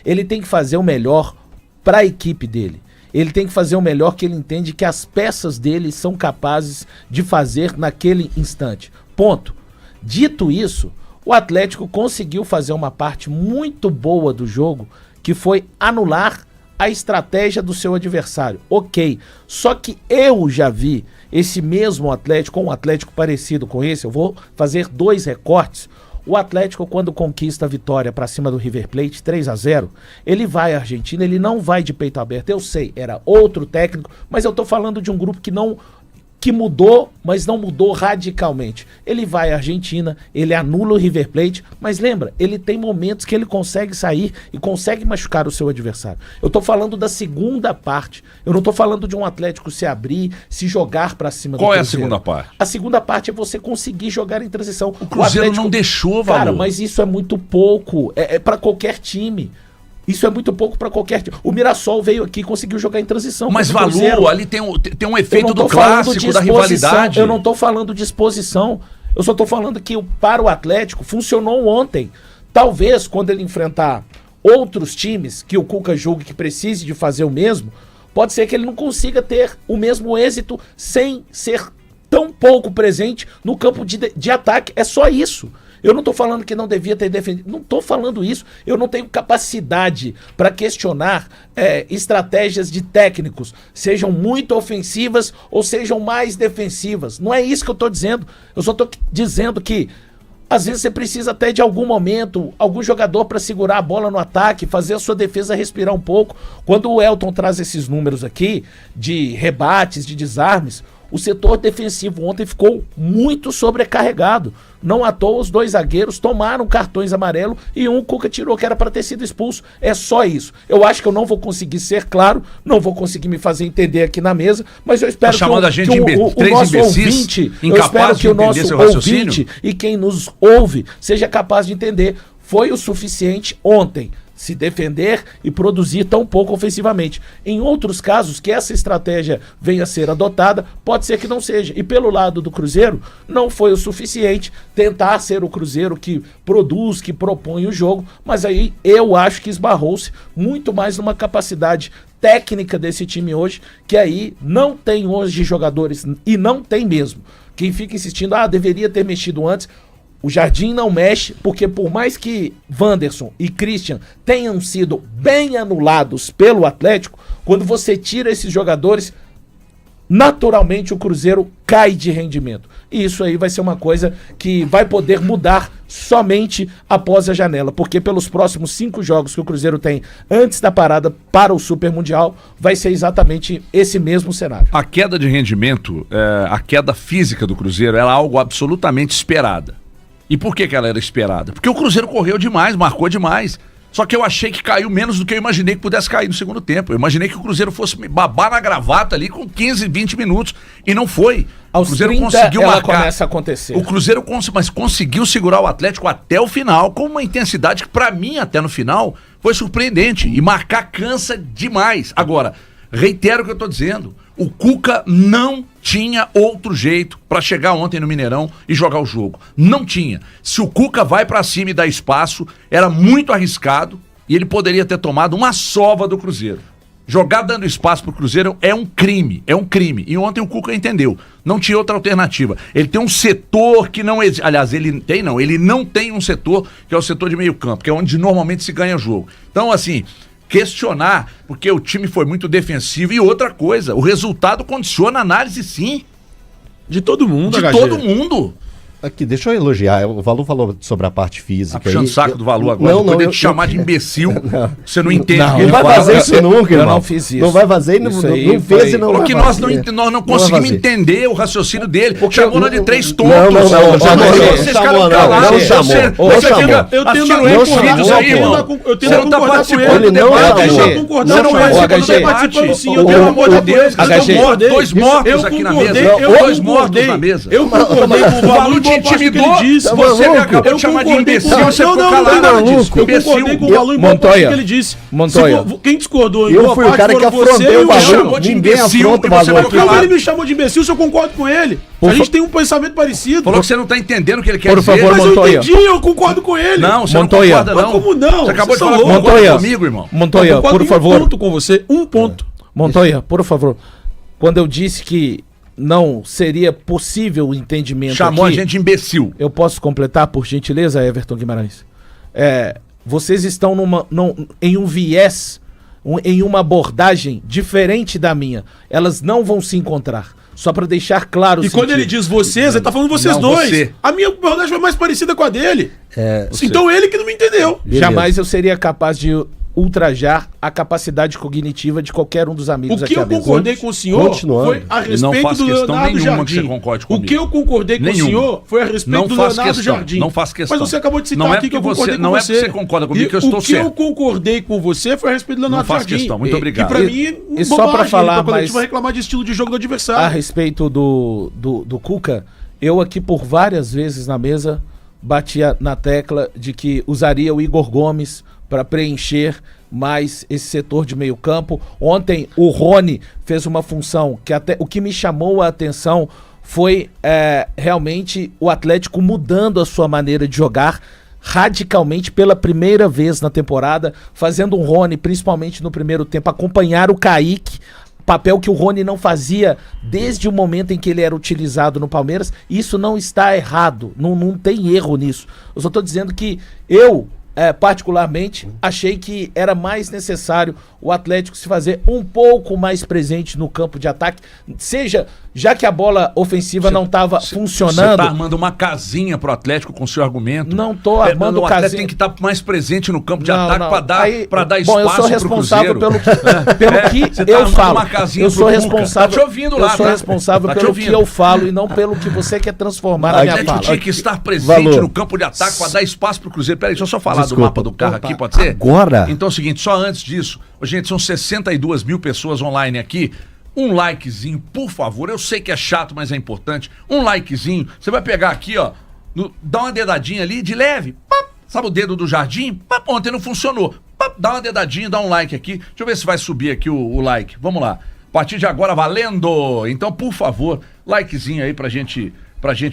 Speaker 3: ele tem que fazer o melhor para a equipe dele. Ele tem que fazer o melhor que ele entende que as peças dele são capazes de fazer naquele instante. Ponto. Dito isso, o Atlético conseguiu fazer uma parte muito boa do jogo, que foi anular a estratégia do seu adversário. Ok. Só que eu já vi esse mesmo Atlético, um Atlético parecido com esse, eu vou fazer 2 recortes. O Atlético, quando conquista a vitória para cima do River Plate, 3-0, ele vai à Argentina, ele não vai de peito aberto. Eu sei, era outro técnico, mas eu tô falando de um grupo que mudou, mas não mudou radicalmente. Ele vai à Argentina, ele anula o River Plate, mas lembra, ele tem momentos que ele consegue sair e consegue machucar o seu adversário. Eu tô falando da segunda parte. Eu não tô falando de um Atlético se abrir, se jogar pra cima do
Speaker 1: Cruzeiro. Qual é a segunda parte?
Speaker 3: A segunda parte é você conseguir jogar em transição.
Speaker 1: O Cruzeiro Atlético, não deixou, Valor.
Speaker 3: Cara, mas isso é muito pouco. É pra qualquer time. Isso é muito pouco para qualquer time. O Mirassol veio aqui e conseguiu jogar em transição.
Speaker 1: Mas Valor, ali tem um efeito do clássico, da rivalidade.
Speaker 3: Eu não tô falando de exposição. Eu só tô falando que para o Atlético funcionou ontem. Talvez quando ele enfrentar outros times que o Cuca julgue que precise de fazer o mesmo, pode ser que ele não consiga ter o mesmo êxito sem ser tão pouco presente no campo de ataque. É só isso. Eu não tô falando que não devia ter defendido. Não tô falando isso. Eu não tenho capacidade para questionar estratégias de técnicos, sejam muito ofensivas ou sejam mais defensivas. Não é isso que eu tô dizendo. Eu só tô dizendo que às vezes você precisa até de algum momento, algum jogador para segurar a bola no ataque, fazer a sua defesa respirar um pouco. Quando o Elton traz esses números aqui de rebates, de desarmes, o setor defensivo ontem ficou muito sobrecarregado. Não à toa os 2 zagueiros tomaram cartões amarelos e o Cuca tirou que era para ter sido expulso. É só isso. Eu acho que eu não vou conseguir ser claro, não vou conseguir me fazer entender aqui na mesa, mas eu espero
Speaker 1: que o
Speaker 3: nosso ouvinte, eu espero que o nosso ouvinte e quem nos ouve seja capaz de entender. Foi o suficiente ontem se defender e produzir tão pouco ofensivamente. Em outros casos, que essa estratégia venha a ser adotada, pode ser que não seja. E pelo lado do Cruzeiro, não foi o suficiente tentar ser o Cruzeiro que produz, que propõe o jogo, mas aí eu acho que esbarrou-se muito mais numa capacidade técnica desse time hoje, que aí não tem hoje jogadores, e não tem mesmo. Quem fica insistindo, deveria ter mexido antes. O Jardim não mexe, porque por mais que Wanderson e Christian tenham sido bem anulados pelo Atlético, quando você tira esses jogadores, naturalmente o Cruzeiro cai de rendimento. E isso aí vai ser uma coisa que vai poder mudar somente após a janela, porque pelos próximos 5 jogos que o Cruzeiro tem antes da parada para o Super Mundial, vai ser exatamente esse mesmo cenário.
Speaker 1: A queda de rendimento, a queda física do Cruzeiro, ela é algo absolutamente esperada. E por que ela era esperada? Porque o Cruzeiro correu demais, marcou demais. Só que eu achei que caiu menos do que eu imaginei que pudesse cair no segundo tempo. Eu imaginei que o Cruzeiro fosse me babar na gravata ali com 15, 20 minutos. E não foi.
Speaker 3: Aos
Speaker 1: o Cruzeiro
Speaker 3: 30,
Speaker 1: conseguiu
Speaker 3: ela
Speaker 1: marcar.
Speaker 3: começa a acontecer.
Speaker 1: O Cruzeiro mas conseguiu segurar o Atlético até o final, com uma intensidade que, pra mim, até no final, foi surpreendente. E marcar cansa demais. Agora, reitero o que eu tô dizendo. O Cuca não tinha outro jeito pra chegar ontem no Mineirão e jogar o jogo. Não tinha. Se o Cuca vai pra cima e dá espaço, era muito arriscado e ele poderia ter tomado uma sova do Cruzeiro. Jogar dando espaço pro Cruzeiro é um crime, E ontem o Cuca entendeu. Não tinha outra alternativa. Ele tem um setor que não existe. Aliás, ele não tem um setor que é o setor de meio campo, que é onde normalmente se ganha o jogo. Então, assim, questionar, porque o time foi muito defensivo. E outra coisa, o resultado condiciona a análise, sim.
Speaker 4: De todo mundo,
Speaker 1: De todo mundo.
Speaker 2: Aqui, deixa eu elogiar. O Valu falou sobre a parte física.
Speaker 1: Tá puxando o saco do Valu agora.
Speaker 2: Não,
Speaker 1: Poder te chamar de imbecil. Você não entende.
Speaker 2: Não vai fazer isso nunca, irmão.
Speaker 3: Eu não fiz isso.
Speaker 2: Não vai fazer, não fez e não vai
Speaker 1: Porque nós não conseguimos entender o raciocínio dele. Chamou nós de três tontos.
Speaker 2: Não
Speaker 1: chamou.
Speaker 4: Eu tendo a concordar com ele.
Speaker 1: Você não participando sim. Pelo amor de Deus. Dois mortos aqui na mesa. Dois mortos na mesa.
Speaker 4: Eu concordei com o Valu.
Speaker 1: Intimidou, você me acabou de chamar de imbecil, você ficou calado disso.
Speaker 4: Eu concordei com o Valu em boa parte que ele disse.
Speaker 3: Montoya.
Speaker 4: Quem discordou em
Speaker 2: eu fui o cara que afrontei o Valu. Ninguém afronta o Valu aqui.
Speaker 4: Como ele me chamou de imbecil, se eu concordo com ele? A gente tem um pensamento parecido.
Speaker 1: Falou que você não tá entendendo o que ele quer
Speaker 3: dizer. Por favor,
Speaker 4: mas
Speaker 3: Montoya.
Speaker 4: eu entendi, eu concordo com ele.
Speaker 1: Não, você não concorda não.
Speaker 4: Mas como não?
Speaker 1: Você acabou de
Speaker 4: falar
Speaker 1: comigo, irmão.
Speaker 3: Montoya, por favor.
Speaker 4: Um ponto com você, um ponto.
Speaker 3: Montoya, por favor. Quando eu disse que não seria possível o entendimento
Speaker 1: Chamou
Speaker 3: aqui,
Speaker 1: a gente de imbecil.
Speaker 3: Eu posso completar, por gentileza, Everton Guimarães? Vocês estão em um viés, em uma abordagem diferente da minha. Elas não vão se encontrar. Só para deixar claro.
Speaker 4: E quando ele diz vocês, ele tá falando vocês dois.
Speaker 1: Você.
Speaker 4: A minha abordagem foi mais parecida com a dele. Então ele que não me entendeu.
Speaker 2: Beleza.
Speaker 3: Jamais eu seria capaz de ultrajar a capacidade cognitiva de qualquer um dos amigos aqui.
Speaker 4: O que eu concordei com o senhor foi a respeito do Leonardo Jardim. O que eu concordei com o senhor foi a respeito do Leonardo Jardim.
Speaker 1: Não faço questão.
Speaker 4: Mas você acabou de citar aqui que eu concordei com você.
Speaker 1: Não é porque você concorda comigo que eu estou certo.
Speaker 4: O que eu concordei com você foi a respeito do Leonardo Jardim.
Speaker 1: Não faço questão, muito obrigado.
Speaker 4: Que pra mim,
Speaker 3: e só para falar
Speaker 4: mais... a gente vai reclamar de estilo de jogo do adversário.
Speaker 3: A respeito do Cuca, eu aqui por várias vezes na mesa batia na tecla de que usaria o Igor Gomes para preencher mais esse setor de meio campo. Ontem o Rony fez uma função que até o que me chamou a atenção foi realmente o Atlético mudando a sua maneira de jogar radicalmente pela primeira vez na temporada, fazendo um Rony, principalmente no primeiro tempo, acompanhar o Kaique, papel que o Rony não fazia desde o momento em que ele era utilizado no Palmeiras. Isso não está errado, não tem erro nisso. Eu só estou dizendo que eu particularmente achei que era mais necessário o Atlético se fazer um pouco mais presente no campo de ataque, seja, já que a bola ofensiva não estava funcionando. Você tá
Speaker 1: armando uma casinha pro Atlético com seu argumento.
Speaker 3: Não tô armando
Speaker 1: casinha. O Atlético tem que estar mais presente no campo de ataque para dar espaço.
Speaker 3: Bom, eu sou responsável pelo que eu falo. Eu sou responsável.
Speaker 1: Tá te ouvindo lá,
Speaker 3: eu sou responsável pelo que eu falo e não pelo que você quer transformar na minha fala.
Speaker 1: O Atlético tinha que estar presente no campo de ataque para dar espaço pro Cruzeiro. Peraí, deixa eu só falar do mapa do carro aqui, pode ser?
Speaker 2: Agora?
Speaker 1: Então é o seguinte, só antes disso, gente, são 62 mil pessoas online aqui. Um likezinho, por favor. Eu sei que é chato, mas é importante. Um likezinho. Você vai pegar aqui, ó. Dá uma dedadinha ali de leve. Pap, sabe o dedo do Jardim? Pap, ontem não funcionou. Pap, dá uma dedadinha, dá um like aqui. Deixa eu ver se vai subir aqui o like. Vamos lá. A partir de agora, valendo! Então, por favor, likezinho aí pra gente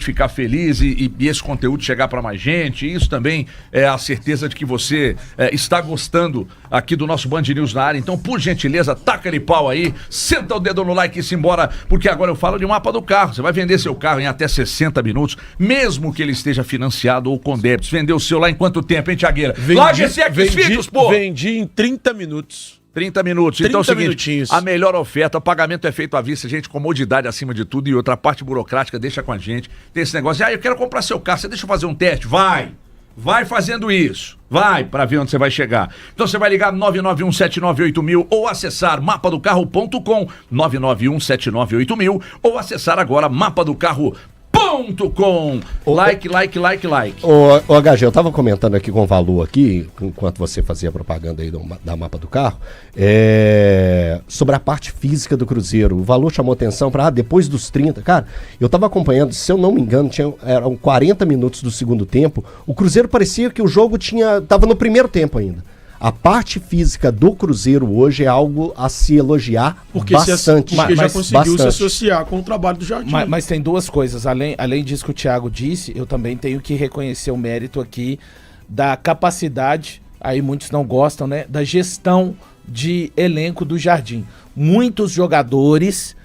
Speaker 1: ficar feliz e esse conteúdo chegar para mais gente. Isso também é a certeza de que você está gostando aqui do nosso Band News na área. Então, por gentileza, taca-lhe pau aí, senta o dedo no like e se embora, porque agora eu falo de mapa do carro. Você vai vender seu carro em até 60 minutos, mesmo que ele esteja financiado ou com débitos. Vendeu o seu lá em quanto tempo, hein, Thiagueira? Larga esse X-Vídeos, pô!
Speaker 4: Vendi em 30 minutos.
Speaker 1: 30 minutos. Então é o seguinte, a melhor oferta, o pagamento é feito à vista, gente, comodidade acima de tudo e outra parte burocrática, deixa com a gente. Tem esse negócio, eu quero comprar seu carro, você deixa eu fazer um teste? Vai fazendo isso. Vai para ver onde você vai chegar. Então você vai ligar 991798000 ou acessar mapadocarro.com 991798000 ou acessar agora mapadocarro.com. Like.
Speaker 2: Ô, HG, eu tava comentando aqui com o Valu aqui, enquanto você fazia propaganda aí da mapa do carro, sobre a parte física do Cruzeiro. O Valu chamou atenção para depois dos 30. Cara, eu tava acompanhando, se eu não me engano, eram 40 minutos do segundo tempo. O Cruzeiro parecia que o jogo tava no primeiro tempo ainda. A parte física do Cruzeiro hoje é algo a se elogiar bastante.
Speaker 4: Porque já conseguiu se associar com o trabalho do Jardim.
Speaker 3: Mas tem duas coisas. Além disso que o Thiago disse, eu também tenho que reconhecer o mérito aqui da capacidade, aí muitos não gostam, né? Da gestão de elenco do Jardim. Muitos jogadores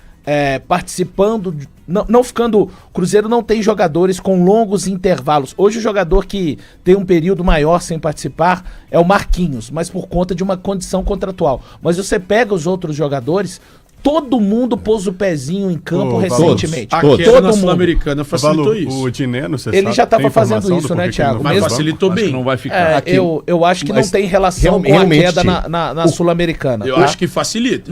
Speaker 3: participando... Não ficando... O Cruzeiro não tem jogadores com longos intervalos. Hoje o jogador que tem um período maior sem participar é o Marquinhos, mas por conta de uma condição contratual. Mas você pega os outros jogadores... Todo mundo pôs o pezinho em campo recentemente.
Speaker 4: A queda na Sul-Americana facilitou isso.
Speaker 5: O Dineno,
Speaker 3: ele já estava fazendo isso, né, Thiago?
Speaker 4: Mas facilitou bem.
Speaker 1: Não vai ficar.
Speaker 3: Eu acho que não tem relação com a queda na Sul-Americana.
Speaker 4: Eu acho que facilita.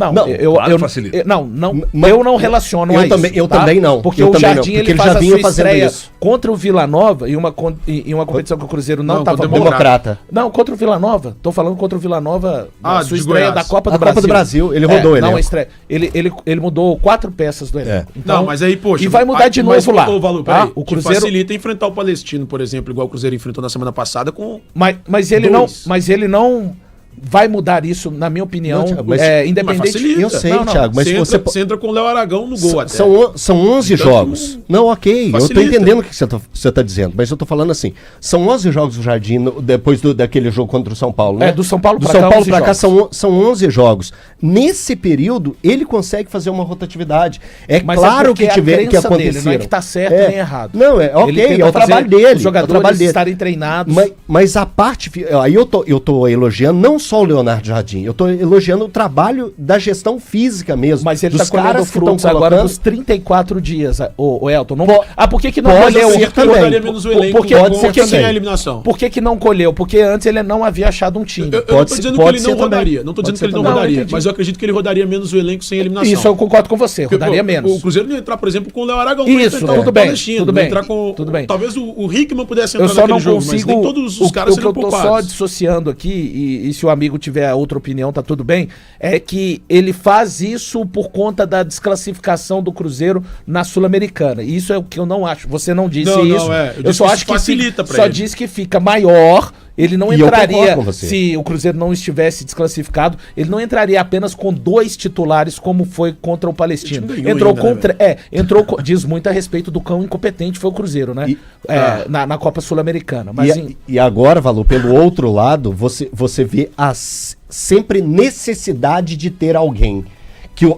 Speaker 1: Facilita.
Speaker 3: Eu não relaciono a isso.
Speaker 2: Eu também não.
Speaker 3: Porque o Jardim ele faz a sua estreia contra o Vila Nova em uma competição que o Cruzeiro não estava
Speaker 2: democrata.
Speaker 3: Não, contra o Vila Nova. Tô falando contra o Vila Nova na sua estreia da Copa do Brasil.
Speaker 2: A Copa do Brasil, ele rodou ele.
Speaker 3: Não, a estreia. Ele mudou 4 peças do elenco.
Speaker 4: Então, não, mas aí, poxa...
Speaker 3: E vai mudar de novo lá.
Speaker 4: O Cruzeiro facilita enfrentar o Palestino, por exemplo, igual o Cruzeiro enfrentou na semana passada com...
Speaker 3: Mas ele não vai mudar isso, na minha opinião, independente...
Speaker 2: Eu sei, Thiago, mas
Speaker 4: você entra com o Léo Aragão no gol até.
Speaker 2: São 11 jogos. Não, ok, facilita. Eu tô entendendo o que você tá dizendo, mas eu tô falando assim, são 11 jogos do Jardim depois daquele jogo contra o São Paulo, né?
Speaker 3: Do São Paulo
Speaker 2: pra cá são 11 jogos. Nesse período, ele consegue fazer uma rotatividade.
Speaker 3: Mas
Speaker 2: claro que aconteceu.
Speaker 3: Não é que tá certo nem errado.
Speaker 2: Não, ok, é o trabalho dele.
Speaker 3: Os jogadores estarem treinados.
Speaker 2: Mas a parte... Aí eu tô elogiando não só o Leonardo Jardim, eu tô elogiando o trabalho da gestão física mesmo.
Speaker 3: Mas ele tá colhendo frutos agora dos 34 dias, o Elton. Por que não
Speaker 2: colheu?
Speaker 4: Menos o elenco sem a eliminação.
Speaker 3: Por que não colheu? Porque antes ele não havia achado um time.
Speaker 4: Eu não tô dizendo que ele não rodaria. Não tô dizendo que ele não rodaria, mas eu acredito que ele rodaria menos o elenco sem eliminação.
Speaker 3: Isso eu concordo com você, rodaria menos.
Speaker 4: O Cruzeiro não ia entrar, por exemplo, com o Léo Aragão.
Speaker 3: Isso, tudo bem.
Speaker 4: Talvez o Hickman pudesse entrar
Speaker 3: naquele jogo,
Speaker 4: mas nem todos os caras seriam poupados.
Speaker 3: O que eu tô só dissociando aqui, e se o amigo tiver outra opinião, tá tudo bem, é que ele faz isso por conta da desclassificação do Cruzeiro na Sul-Americana. E isso é o que eu não acho. Você não disse isso. Eu só acho que facilita pra ele. Só diz que fica maior. Ele não entraria, se o Cruzeiro não estivesse desclassificado, ele não entraria apenas com 2 titulares, como foi contra o Palestino. Diz muito a respeito do cão incompetente, foi o Cruzeiro, né? Na Copa Sul-Americana.
Speaker 2: E agora, Valu, pelo outro lado, você vê sempre necessidade de ter alguém.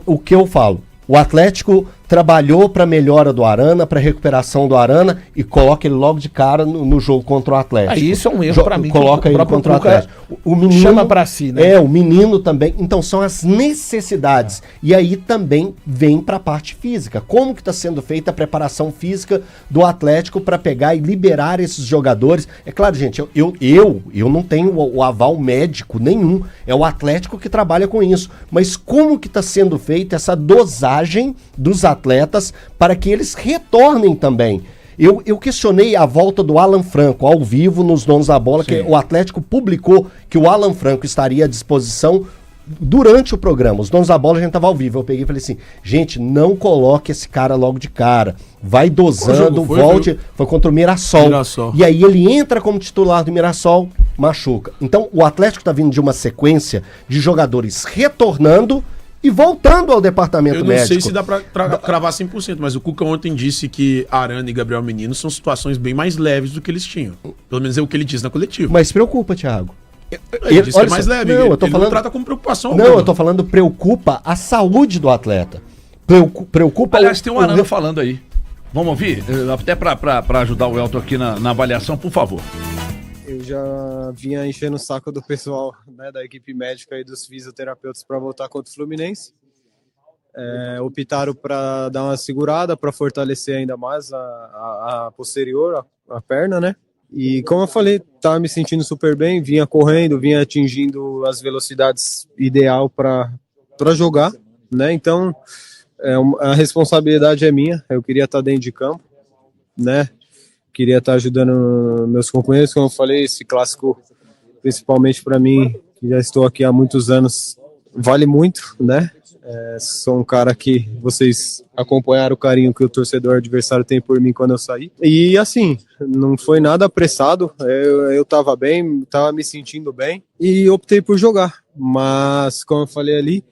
Speaker 2: O que eu falo? O Atlético trabalhou para melhora do Arana, para recuperação do Arana e coloca ele logo de cara no jogo contra o Atlético.
Speaker 3: Isso é um erro para mim.
Speaker 2: Coloca ele contra o Atlético.
Speaker 3: O menino chama para si, né?
Speaker 2: O menino também. Então são as necessidades. E aí também vem para a parte física. Como que está sendo feita a preparação física do Atlético para pegar e liberar esses jogadores? É claro, gente, eu não tenho o aval médico nenhum. É o Atlético que trabalha com isso. Mas como que está sendo feita essa dosagem dos atletas para que eles retornem também? Eu questionei a volta do Alan Franco ao vivo nos Donos da Bola, que o Atlético publicou que o Alan Franco estaria à disposição durante o programa. Os Donos da Bola a gente estava ao vivo. Eu peguei e falei assim, gente, não coloque esse cara logo de cara. Vai dosando, volte. Foi contra o Mirassol. E aí ele entra como titular do Mirassol, machuca. Então o Atlético está vindo de uma sequência de jogadores retornando e voltando ao departamento médico. Eu não
Speaker 4: sei se dá pra cravar 100%, mas o Cuca ontem disse que Arana e Gabriel Menino são situações bem mais leves do que eles tinham. Pelo menos é o que ele disse na coletiva.
Speaker 2: Mas preocupa, Thiago.
Speaker 4: Ele disse que é mais leve. Não, não trata como preocupação.
Speaker 2: Não, eu tô falando preocupa a saúde do atleta. Preocupa...
Speaker 1: Aliás, tem um Arana falando aí. Vamos ouvir? Até pra ajudar o Elton aqui na avaliação, por favor.
Speaker 6: Eu já vinha enchendo o saco do pessoal, né, da equipe médica e dos fisioterapeutas para voltar contra o Fluminense. Optaram para dar uma segurada, para fortalecer ainda mais a posterior, a perna, né? E como eu falei, estava me sentindo super bem, vinha correndo, vinha atingindo as velocidades ideal para jogar, né? Então, a responsabilidade é minha, eu queria estar dentro de campo. né? Queria estar ajudando meus companheiros, como eu falei, esse clássico, principalmente para mim, que já estou aqui há muitos anos, vale muito, né? Sou um cara que vocês acompanharam o carinho que o torcedor adversário tem por mim quando eu saí. E assim, não foi nada apressado, eu tava bem, tava me sentindo bem e optei por jogar. Mas, como eu falei ali,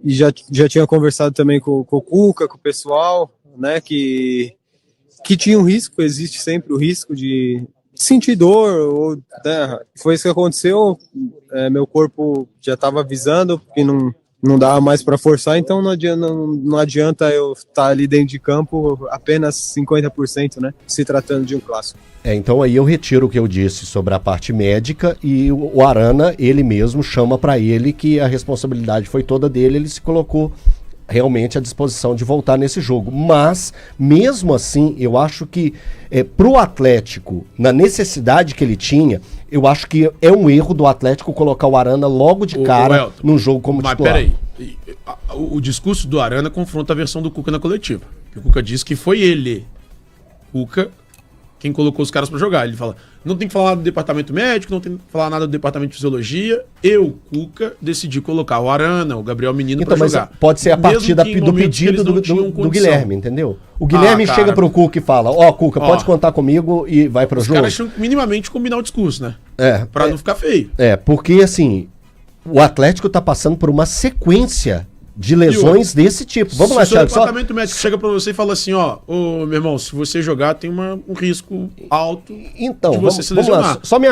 Speaker 6: e já tinha conversado também com o Cuca, com o pessoal, né, que tinha um risco, existe sempre o risco de sentir dor, né, foi isso que aconteceu, meu corpo já estava avisando que não dava mais para forçar, então não adianta eu estar ali dentro de campo apenas 50%, né, se tratando de um clássico.
Speaker 2: Então aí eu retiro o que eu disse sobre a parte médica e o Arana, ele mesmo chama para ele que a responsabilidade foi toda dele, ele se colocou realmente à disposição de voltar nesse jogo. Mas, mesmo assim, eu acho que pro Atlético, na necessidade que ele tinha, eu acho que é um erro do Atlético colocar o Arana logo de cara num jogo como titular. Mas
Speaker 4: peraí, o discurso do Arana confronta a versão do Cuca na coletiva. O Cuca disse que foi ele, Cuca, quem colocou os caras pra jogar. Ele fala, não tem que falar do departamento médico, não tem que falar nada do departamento de fisiologia. Eu, Cuca, decidi colocar o Arana, o Gabriel Menino pra jogar.
Speaker 2: Pode ser a partir do pedido do Guilherme, entendeu? O Guilherme chega pro Cuca e fala, Cuca, pode contar comigo e vai pro jogo. Os caras
Speaker 4: tinham que minimamente combinar o discurso, né? Pra não ficar feio.
Speaker 2: Porque assim, o Atlético tá passando por uma sequência de lesões desse tipo. Vamos lá, Thiago.
Speaker 4: Se o departamento médico chega pra você e fala assim, meu irmão, se você jogar tem um risco alto de você se lesionar.
Speaker 2: Vamos lá, só me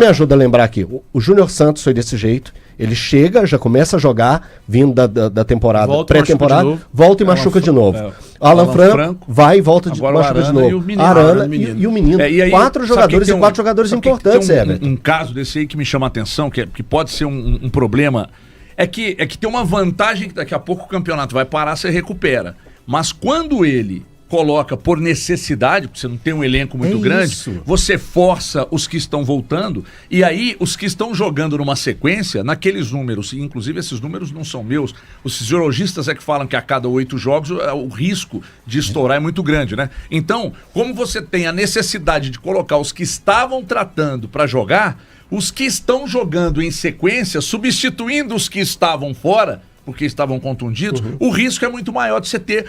Speaker 2: ajuda a lembrar aqui. O Júnior Santos foi desse jeito, ele chega, já começa a jogar, vindo da temporada, pré-temporada, volta e machuca de novo. Alan Franco vai e volta e machuca de novo. Arana e o Menino. Aí, 4 jogadores e 4 jogadores importantes,
Speaker 1: um caso desse aí que me chama a atenção, que pode ser um problema. É que tem uma vantagem que daqui a pouco o campeonato vai parar, você recupera. Mas quando ele coloca por necessidade, porque você não tem um elenco muito grande, você força os que estão voltando, e aí os que estão jogando numa sequência, naqueles números, e inclusive esses números não são meus, os fisiologistas é que falam que a cada 8 jogos o risco de estourar é muito grande, né? Então, como você tem a necessidade de colocar os que estavam tratando para jogar, os que estão jogando em sequência, substituindo os que estavam fora, porque estavam contundidos, o risco é muito maior de você ter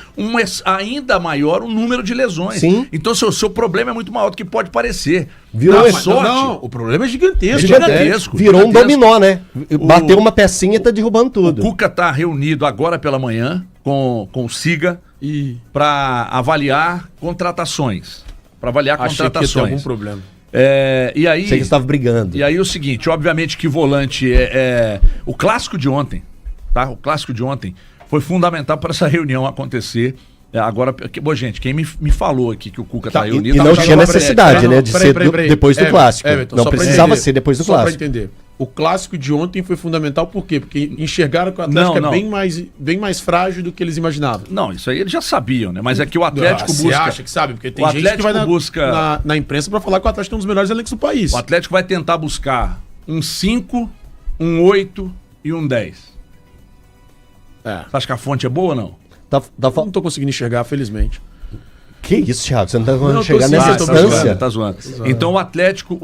Speaker 1: ainda maior um número de lesões.
Speaker 2: Sim.
Speaker 1: Então o seu problema é muito maior do que pode parecer.
Speaker 2: Virou
Speaker 1: sorte.
Speaker 4: Não, o problema é gigantesco.
Speaker 2: Virou um dominó, né? Bateu uma pecinha e tá derrubando tudo.
Speaker 1: O Cuca tá reunido agora pela manhã com o Siga para avaliar contratações.
Speaker 4: Achei que ia ter algum problema.
Speaker 1: E aí,
Speaker 2: sei que estava brigando.
Speaker 1: E aí o seguinte, obviamente que volante o clássico de ontem, tá? O clássico de ontem foi fundamental para essa reunião acontecer. Agora, gente, quem me falou aqui que o Cuca tá reunido...
Speaker 2: E não tinha necessidade, né, de ser depois do clássico. Não precisava ser depois do clássico.
Speaker 4: Só para entender. O clássico de ontem foi fundamental por quê? Porque enxergaram que o Atlético é bem mais frágil do que eles imaginavam.
Speaker 1: Não, isso aí eles já sabiam, né? Mas é que o Atlético busca... Você
Speaker 4: acha que sabe? Porque tem gente que vai na imprensa para falar que o Atlético é um dos melhores elencos do país.
Speaker 1: O Atlético vai tentar buscar um 5, um 8 e um 10. Você acha que a fonte é boa ou não?
Speaker 4: Não tô conseguindo enxergar, felizmente.
Speaker 2: Que isso, Thiago? Você não tá conseguindo chegar nessa distância?
Speaker 1: Tá zoando. Então o Atlético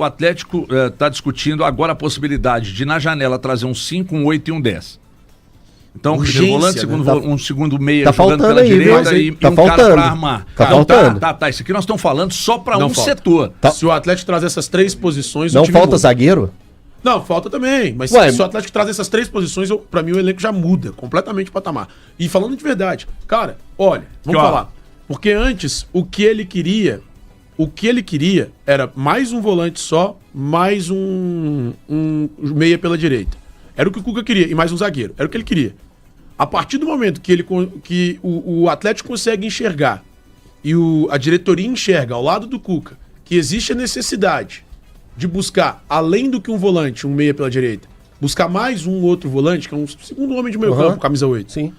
Speaker 1: tá discutindo agora a possibilidade de na janela trazer um 5, um 8 e um 10. Então, primeiro volante, um segundo meia
Speaker 2: jogando pela direita
Speaker 1: e um cara pra armar.
Speaker 2: Tá faltando.
Speaker 1: Tá. Isso aqui nós estamos falando só pra um setor.
Speaker 4: Se o Atlético trazer essas 3 posições...
Speaker 2: Não falta zagueiro?
Speaker 4: Não, falta também. Mas se o Atlético trazer essas 3 posições, pra mim o elenco já muda completamente o patamar. E falando de verdade, cara, olha, vamos falar. Porque antes, o que ele queria era mais um volante só, mais um meia pela direita. Era o que o Cuca queria, e mais um zagueiro. Era o que ele queria. A partir do momento que o Atlético consegue enxergar, e a diretoria enxerga ao lado do Cuca, que existe a necessidade de buscar, além do que um volante, um meia pela direita, buscar mais um outro volante, que é um segundo homem de meio campo, camisa 8.
Speaker 2: Sim.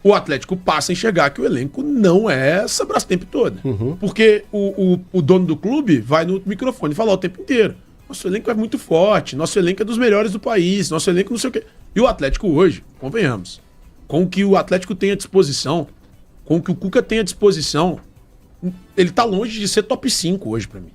Speaker 4: O Atlético passa a enxergar que o elenco não é essa Brastemp toda. Porque o dono do clube vai no microfone e fala o tempo inteiro. Nosso elenco é muito forte, nosso elenco é dos melhores do país, nosso elenco não sei o quê. E o Atlético hoje, convenhamos, com o que o Atlético tem à disposição, com o que o Cuca tem à disposição, ele tá longe de ser top 5 hoje pra mim.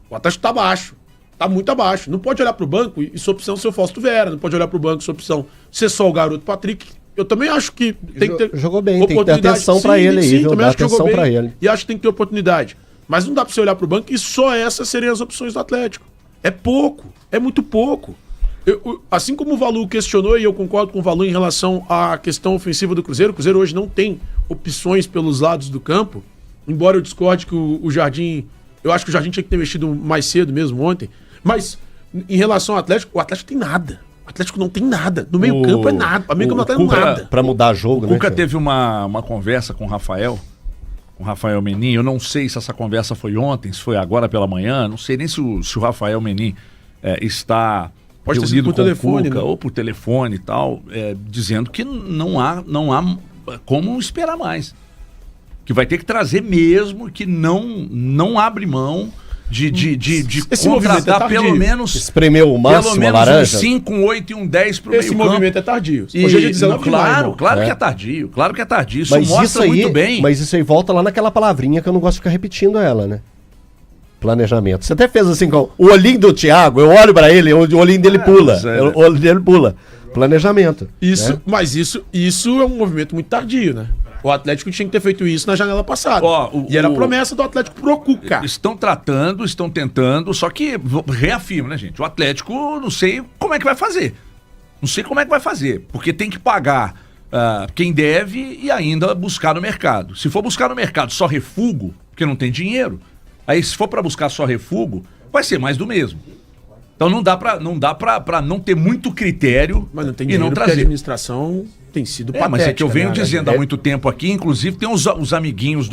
Speaker 4: O Atlético tá abaixo. Tá muito abaixo. Não pode olhar pro banco e sua opção ser o Fausto Vera. Não pode olhar pro banco e sua opção ser só o garoto Patrick. Eu também acho que tem que ter
Speaker 2: jogou bem, tem que ter atenção pra ele aí, viu?
Speaker 4: Também acho que jogou bem
Speaker 2: pra ele.
Speaker 4: e acho que tem que ter oportunidade. Mas não dá pra você olhar pro banco e só essas seriam as opções do Atlético. É pouco, é muito pouco. Assim como o Valu questionou, e eu concordo com o Valu em relação à questão ofensiva do Cruzeiro, o Cruzeiro hoje não tem opções pelos lados do campo, embora eu discorde que o Jardim, eu acho que o Jardim tinha que ter mexido mais cedo mesmo ontem, mas em relação ao Atlético, o Atlético tem nada. O Atlético não tem nada. No meio campo é nada. O meio campo não tem nada.
Speaker 2: Pra mudar jogo,
Speaker 1: né? O Cuca teve uma conversa com o Rafael Menin. Eu não sei se essa conversa foi ontem, se foi agora pela manhã. Não sei nem se o Rafael Menin está
Speaker 4: pode ter sido por telefone,
Speaker 1: Cuca, né? Ou por telefone e tal, dizendo que não há como esperar mais. Que vai ter que trazer mesmo, que não abre mão de contratar pelo menos...
Speaker 2: Espremeu o máximo,
Speaker 1: pelo menos
Speaker 2: a laranja.
Speaker 1: um 5, um 8 e um 10 pro meio campo.
Speaker 4: Esse movimento é tardio.
Speaker 1: Hoje é 19 claro que é tardio. Claro que é tardio. Isso
Speaker 2: mas
Speaker 1: mostra
Speaker 2: isso aí,
Speaker 1: muito bem.
Speaker 2: Mas isso aí volta lá naquela palavrinha que eu não gosto de ficar repetindo ela, né? Planejamento. Você até fez assim com o olhinho do Thiago, eu olho pra ele, o olhinho dele pula. O olho dele pula. Planejamento.
Speaker 4: Isso,
Speaker 2: né?
Speaker 4: Mas isso é um movimento muito tardio, né? O Atlético tinha que ter feito isso na janela passada. E era a promessa do Atlético pro Cuca.
Speaker 1: Estão tentando, só que reafirmo, né, gente? O Atlético, não sei como é que vai fazer. Não sei como é que vai fazer, porque tem que pagar quem deve e ainda buscar no mercado. Se for buscar no mercado só refúgio, porque não tem dinheiro, aí se for para buscar só refúgio, vai ser mais do mesmo. Então não dá pra não ter muito critério,
Speaker 4: mas não tem
Speaker 1: e não trazer.
Speaker 4: A administração tem sido patética.
Speaker 1: Mas é que eu venho dizendo há muito tempo aqui, inclusive tem os amiguinhos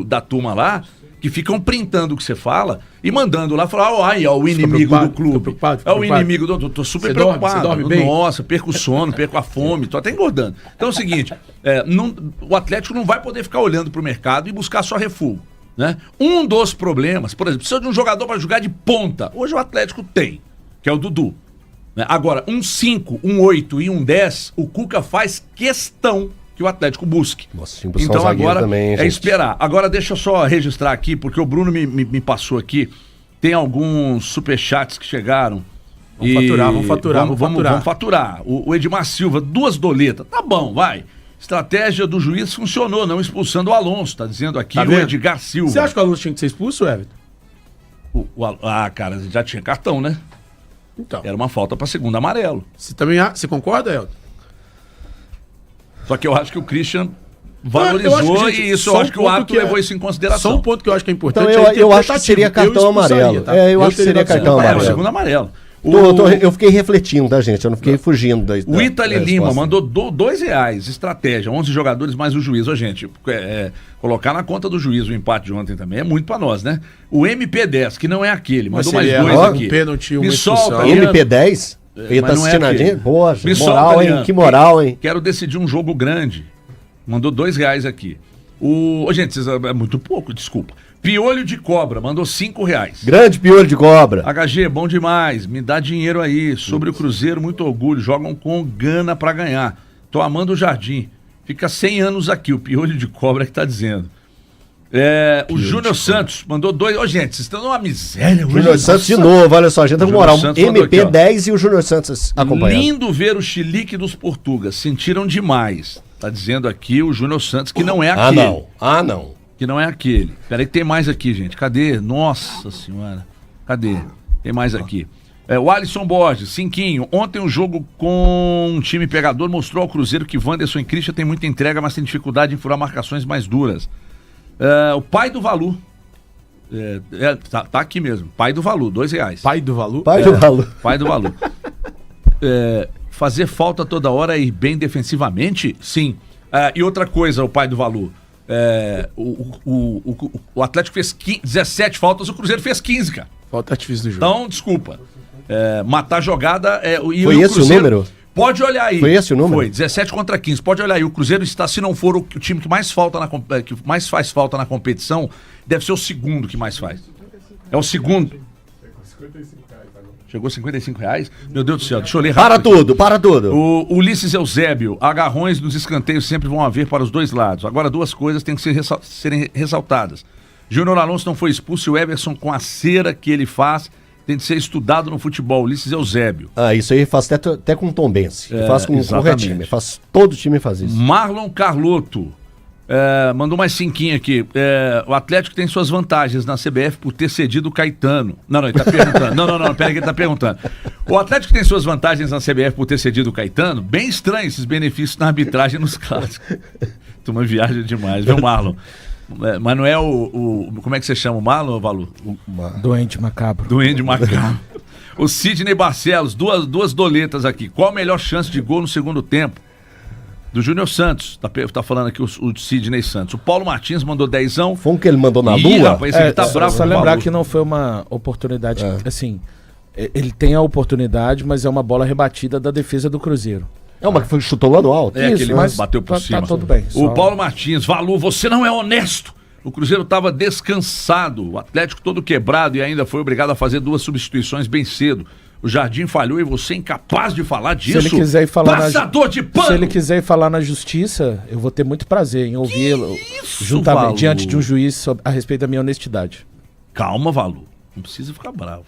Speaker 1: da turma lá, que ficam printando o que você fala e mandando lá, falar, o inimigo do clube. É o inimigo do... Tô super preocupado.
Speaker 4: Você dorme bem?
Speaker 1: Nossa, perco o sono, perco a fome, tô até engordando. Então é o seguinte, o Atlético não vai poder ficar olhando pro mercado e buscar só refúgio, né? Um dos problemas, por exemplo, precisa de um jogador para jogar de ponta. Hoje o Atlético tem, que é o Dudu. Agora, um 5, um 8 e um 10, o Cuca faz questão que o Atlético busque.
Speaker 2: Nossa,
Speaker 1: então agora
Speaker 2: também,
Speaker 1: é esperar. Agora deixa eu só registrar aqui, porque o Bruno me passou aqui, tem alguns superchats que chegaram.
Speaker 4: Vamos faturar.
Speaker 1: Vamos faturar. O Edmar Silva, 2 doletas. Tá bom, vai. Estratégia do juiz funcionou, não expulsando o Alonso, tá dizendo aqui o Edgar Silva.
Speaker 4: Você acha que o Alonso tinha que ser expulso, Everton?
Speaker 1: Cara, já tinha cartão, né?
Speaker 4: Então.
Speaker 1: Era uma falta para segundo amarelo.
Speaker 4: Você concorda, Elton?
Speaker 1: Só que eu acho que o Christian valorizou e isso eu acho que o árbitro levou isso em consideração.
Speaker 4: Só um ponto que eu acho que é importante.
Speaker 2: Então eu acho que seria cartão amarelo. Eu acho que seria cartão amarelo.
Speaker 1: É o segundo amarelo.
Speaker 2: Eu fiquei refletindo, tá, gente? Eu não fiquei fugindo da
Speaker 1: O Itali Lima mandou R$2. Estratégia, 11 jogadores mais o juiz. Gente, colocar na conta do juiz o empate de ontem também é muito pra nós, né? O MP10, que não é aquele, mandou mais 2 aqui.
Speaker 4: Pênalti,
Speaker 1: me solta,
Speaker 2: MP10? Ele tá assistindo a gente? Boa,
Speaker 1: moral,
Speaker 2: hein? Que moral, hein?
Speaker 1: Quero decidir um jogo grande. Mandou R$2 aqui. Gente, é muito pouco, desculpa. Piolho de Cobra, mandou R$5.
Speaker 2: Grande Piolho de Cobra.
Speaker 1: HG, bom demais. Me dá dinheiro aí. Sobre o Cruzeiro, muito orgulho. Jogam com gana pra ganhar. Tô amando o Jardim. Fica 100 anos aqui, o Piolho de Cobra que tá dizendo. O Júnior Santos mandou 2. Gente, vocês estão numa miséria.
Speaker 2: Júnior Santos de novo, olha só, a gente tá com moral. MP10 e o Júnior Santos acompanhando.
Speaker 1: Lindo ver o chilique dos portugas. Sentiram demais. Tá dizendo aqui o Júnior Santos que não é aquele.
Speaker 2: Não.
Speaker 1: Que não é aquele. Peraí que tem mais aqui, gente. Cadê? Nossa senhora. Cadê? Tem mais aqui. O Alisson Borges, Cinquinho. Ontem um jogo com um time pegador mostrou ao Cruzeiro que Wanderson e Christian tem muita entrega, mas tem dificuldade em furar marcações mais duras. O pai do Valu. Tá aqui mesmo. Pai do Valu, R$2.
Speaker 4: Pai do Valu?
Speaker 1: Pai do Valu. Fazer falta toda hora e ir bem defensivamente? Sim. E outra coisa, o pai do Valu. O Atlético fez 17 faltas, o Cruzeiro fez 15, cara.
Speaker 4: Falta artifício do jogo.
Speaker 1: Então, desculpa. Matar jogada.
Speaker 2: Foi esse o número?
Speaker 1: Pode olhar aí.
Speaker 2: Foi esse o número?
Speaker 1: Foi, 17 contra 15. Pode olhar aí. O Cruzeiro está, se não for o time que mais faz falta na competição, deve ser o segundo que mais faz. É o segundo. Chegou R$55? Meu Deus do céu, deixa eu ler rápido.
Speaker 2: Para tudo.
Speaker 1: O Ulisses Eusébio, agarrões nos escanteios sempre vão haver para os dois lados. Agora, 2 coisas têm que serem ressaltadas. Júnior Alonso não foi expulso e o Everson, com a cera que ele faz, tem de ser estudado no futebol. Ulisses Eusébio.
Speaker 2: Isso aí faz até com o Tombense. Faz com qualquer time. Todo time faz isso.
Speaker 1: Marlon Carlotto. Mandou mais cinquinho aqui. O Atlético tem suas vantagens na CBF por ter cedido o Caetano. Não, ele tá perguntando. Não, pera que ele tá perguntando. O Atlético tem suas vantagens na CBF por ter cedido o Caetano? Bem estranho esses benefícios na arbitragem nos clássicos. Turma viaja demais, viu, Marlon? Mas não é como é que você chama o Marlon, Valu?
Speaker 3: Doente macabro.
Speaker 1: Doente macabro. O Sidney Barcelos, duas doletas aqui. Qual a melhor chance de gol no segundo tempo? Do Júnior Santos, tá falando aqui o Sidney Santos. O Paulo Martins mandou 10.
Speaker 2: Foi um que ele mandou na lua?
Speaker 1: Rapaz, ele tá bravo.
Speaker 3: Só lembrar que não foi uma oportunidade, assim, ele tem a oportunidade, mas é uma bola rebatida da defesa do Cruzeiro.
Speaker 2: Uma que chutou lá no alto.
Speaker 1: Que ele bateu por cima.
Speaker 3: Tá tudo bem.
Speaker 1: O Paulo Martins, Valu, você não é honesto. O Cruzeiro estava descansado, o Atlético todo quebrado e ainda foi obrigado a fazer 2 substituições bem cedo. O Jardim falhou e você é incapaz de falar disso.
Speaker 3: Se ele quiser ir falar
Speaker 1: passador de pano.
Speaker 3: Se ele quiser ir falar na justiça, eu vou ter muito prazer em ouvi-lo juntamente
Speaker 1: Valu?
Speaker 3: diante de um juiz a respeito da minha honestidade.
Speaker 1: Calma, Valu. Não precisa ficar bravo.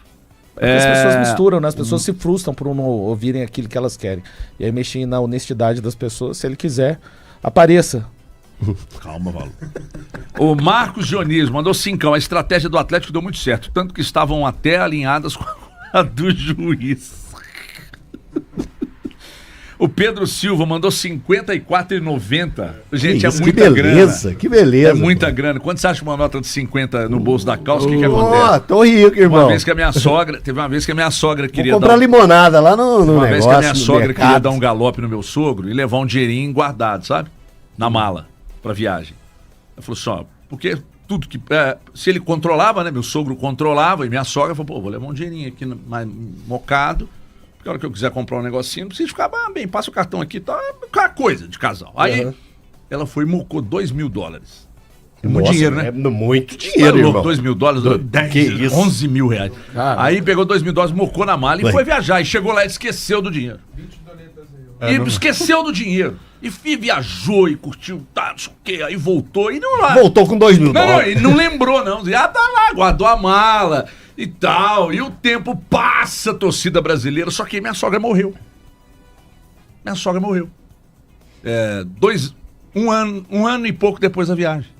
Speaker 3: As pessoas misturam, né? As pessoas se frustram por não ouvirem aquilo que elas querem. E aí mexem na honestidade das pessoas. Se ele quiser, apareça.
Speaker 1: Calma, Valu. O Marcos Dionísio mandou 5. A estratégia do Atlético deu muito certo. Tanto que estavam até alinhadas com a do juiz. O Pedro Silva mandou 54,90. Gente,
Speaker 2: isso,
Speaker 1: é muita grana.
Speaker 2: Que beleza.
Speaker 1: É muita grana. Quando você acha uma nota de 50 no bolso da calça, o que acontece?
Speaker 2: Tô rico, irmão.
Speaker 1: Uma vez que a minha sogra, teve uma vez que a minha sogra queria
Speaker 2: comprar limonada lá no
Speaker 1: uma
Speaker 2: negócio,
Speaker 1: vez que a minha sogra
Speaker 2: mercado.
Speaker 1: queria dar um galope no meu sogro e levar um dinheirinho guardado, sabe? Na mala, pra viagem. Ela falou assim, ó, porque tudo que... se ele controlava, né? Meu sogro controlava e minha sogra falou, pô, vou levar um dinheirinho aqui mais mocado. A hora que eu quiser comprar um negocinho, não precisa ficar bem, passa o cartão aqui, tá? Aquela coisa de casal. Aí ela foi e mocou $2.000. Muito dinheiro, né?
Speaker 2: Muito dinheiro, irmão.
Speaker 1: $2.000, 10, 11 mil reais. Aí pegou $2.000, mocou na mala e foi viajar. E chegou lá e esqueceu do dinheiro. Esqueceu do dinheiro. E viajou e curtiu, tá, não sei o quê. Aí voltou e não lá.
Speaker 2: Voltou com $2.000.
Speaker 1: Não, ele não lembrou, não. Tá lá, guardou a mala e tal. E o tempo passa, torcida brasileira. Só que minha sogra morreu. Um ano e pouco depois da viagem.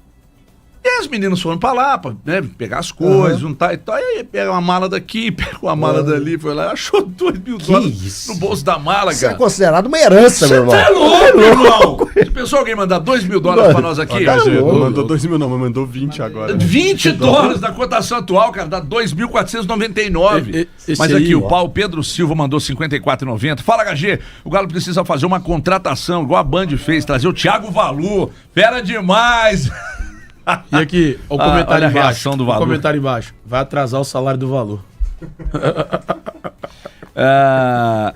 Speaker 1: E os meninos foram pra lá, pra pegar as coisas, juntar e tal. E aí pega uma mala daqui, pega uma mala dali, foi lá, achou $2.000 no bolso da mala,
Speaker 2: Isso
Speaker 1: cara.
Speaker 2: é considerado uma herança, meu irmão.
Speaker 1: Você é louco, irmão! Você pensou alguém mandar $2.000 pra nós aqui?
Speaker 5: Não mandou 2.000 não, mas mandou 20 agora.
Speaker 1: $20 da cotação atual, cara, dá 2.499. Mas aqui, o Pedro Silva mandou 54,90. Fala, HG, o Galo precisa fazer uma contratação, igual a Band fez, trazer o Thiago Valu. Fera demais!
Speaker 4: E aqui, o comentário
Speaker 1: olha a
Speaker 4: embaixo.
Speaker 1: reação do Valu.
Speaker 4: O comentário embaixo. Vai atrasar o salário do Valor.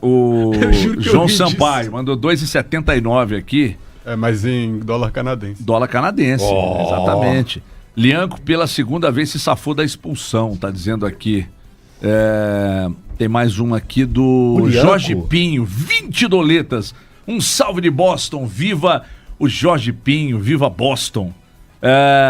Speaker 1: O João Sampaio mandou 2,79 aqui.
Speaker 5: Mas em dólar canadense.
Speaker 1: Dólar canadense, exatamente. Lianco pela segunda vez se safou da expulsão, tá dizendo aqui. Tem mais uma aqui do Jorge Pinho, 20 doletas. Um salve de Boston, viva o Jorge Pinho, viva Boston.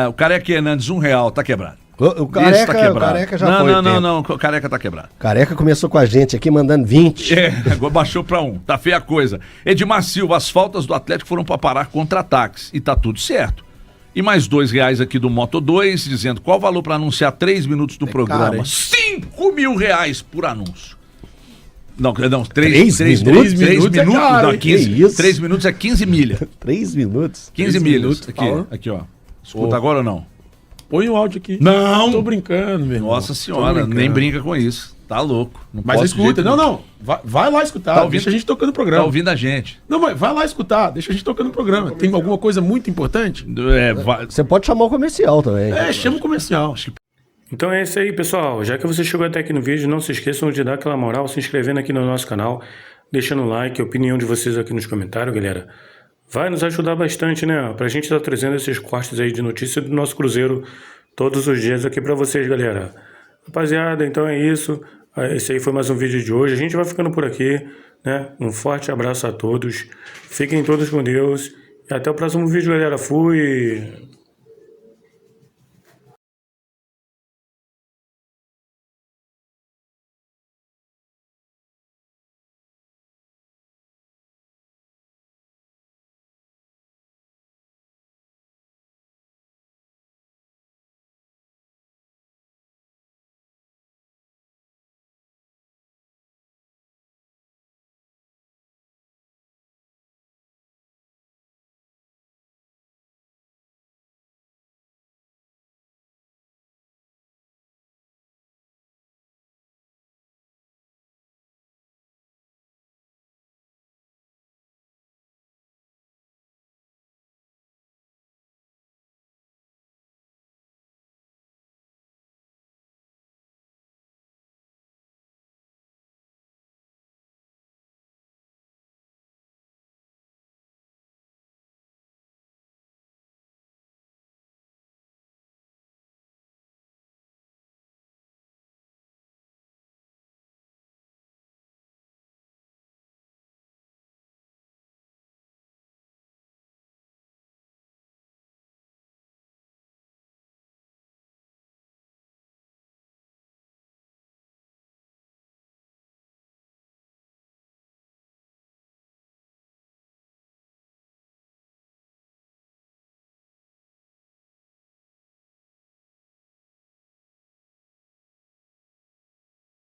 Speaker 1: O Careca Hernandes, R$1, tá quebrado.
Speaker 2: O Careca já foi.
Speaker 1: Não, o Careca tá quebrado.
Speaker 2: Careca começou com a gente aqui mandando 20.
Speaker 1: Agora baixou pra 1, tá feia a coisa. Edmar Silva, as faltas do Atlético foram pra parar contra-ataques e tá tudo certo. E mais R$2 aqui do Moto 2, dizendo qual o valor pra anunciar 3 minutos do programa.
Speaker 4: Cara,
Speaker 1: R$5.000 por anúncio. Não,
Speaker 2: 3 minutos?
Speaker 1: 3 minutos,
Speaker 4: é caro,
Speaker 1: não, 15. 3 minutos é 15 milha.
Speaker 2: 3 minutos?
Speaker 1: 15 milhas. Aqui, ó. Escuta agora ou não?
Speaker 4: Põe o áudio aqui.
Speaker 1: Não!
Speaker 4: Tô brincando, meu irmão.
Speaker 1: Nossa senhora, nem brinca com isso. Tá louco. Não
Speaker 4: mas escuta. Não. Vai lá escutar.
Speaker 1: Tá ouvindo,
Speaker 4: deixa a gente tocando o programa.
Speaker 1: Tá ouvindo a gente.
Speaker 4: Não, mas vai lá escutar. Deixa a gente tocando o programa. Tem alguma coisa muito importante?
Speaker 2: Você pode chamar o comercial também.
Speaker 4: Chama o comercial.
Speaker 7: Então é isso aí, pessoal. Já que você chegou até aqui no vídeo, não se esqueçam de dar aquela moral, se inscrevendo aqui no nosso canal, deixando o like, a opinião de vocês aqui nos comentários, galera. Vai nos ajudar bastante, né? Pra gente estar trazendo esses cortes aí de notícia do nosso Cruzeiro todos os dias aqui pra vocês, galera. Rapaziada, então é isso. Esse aí foi mais um vídeo de hoje. A gente vai ficando por aqui, né? Um forte abraço a todos. Fiquem todos com Deus. E até o próximo vídeo, galera. Fui!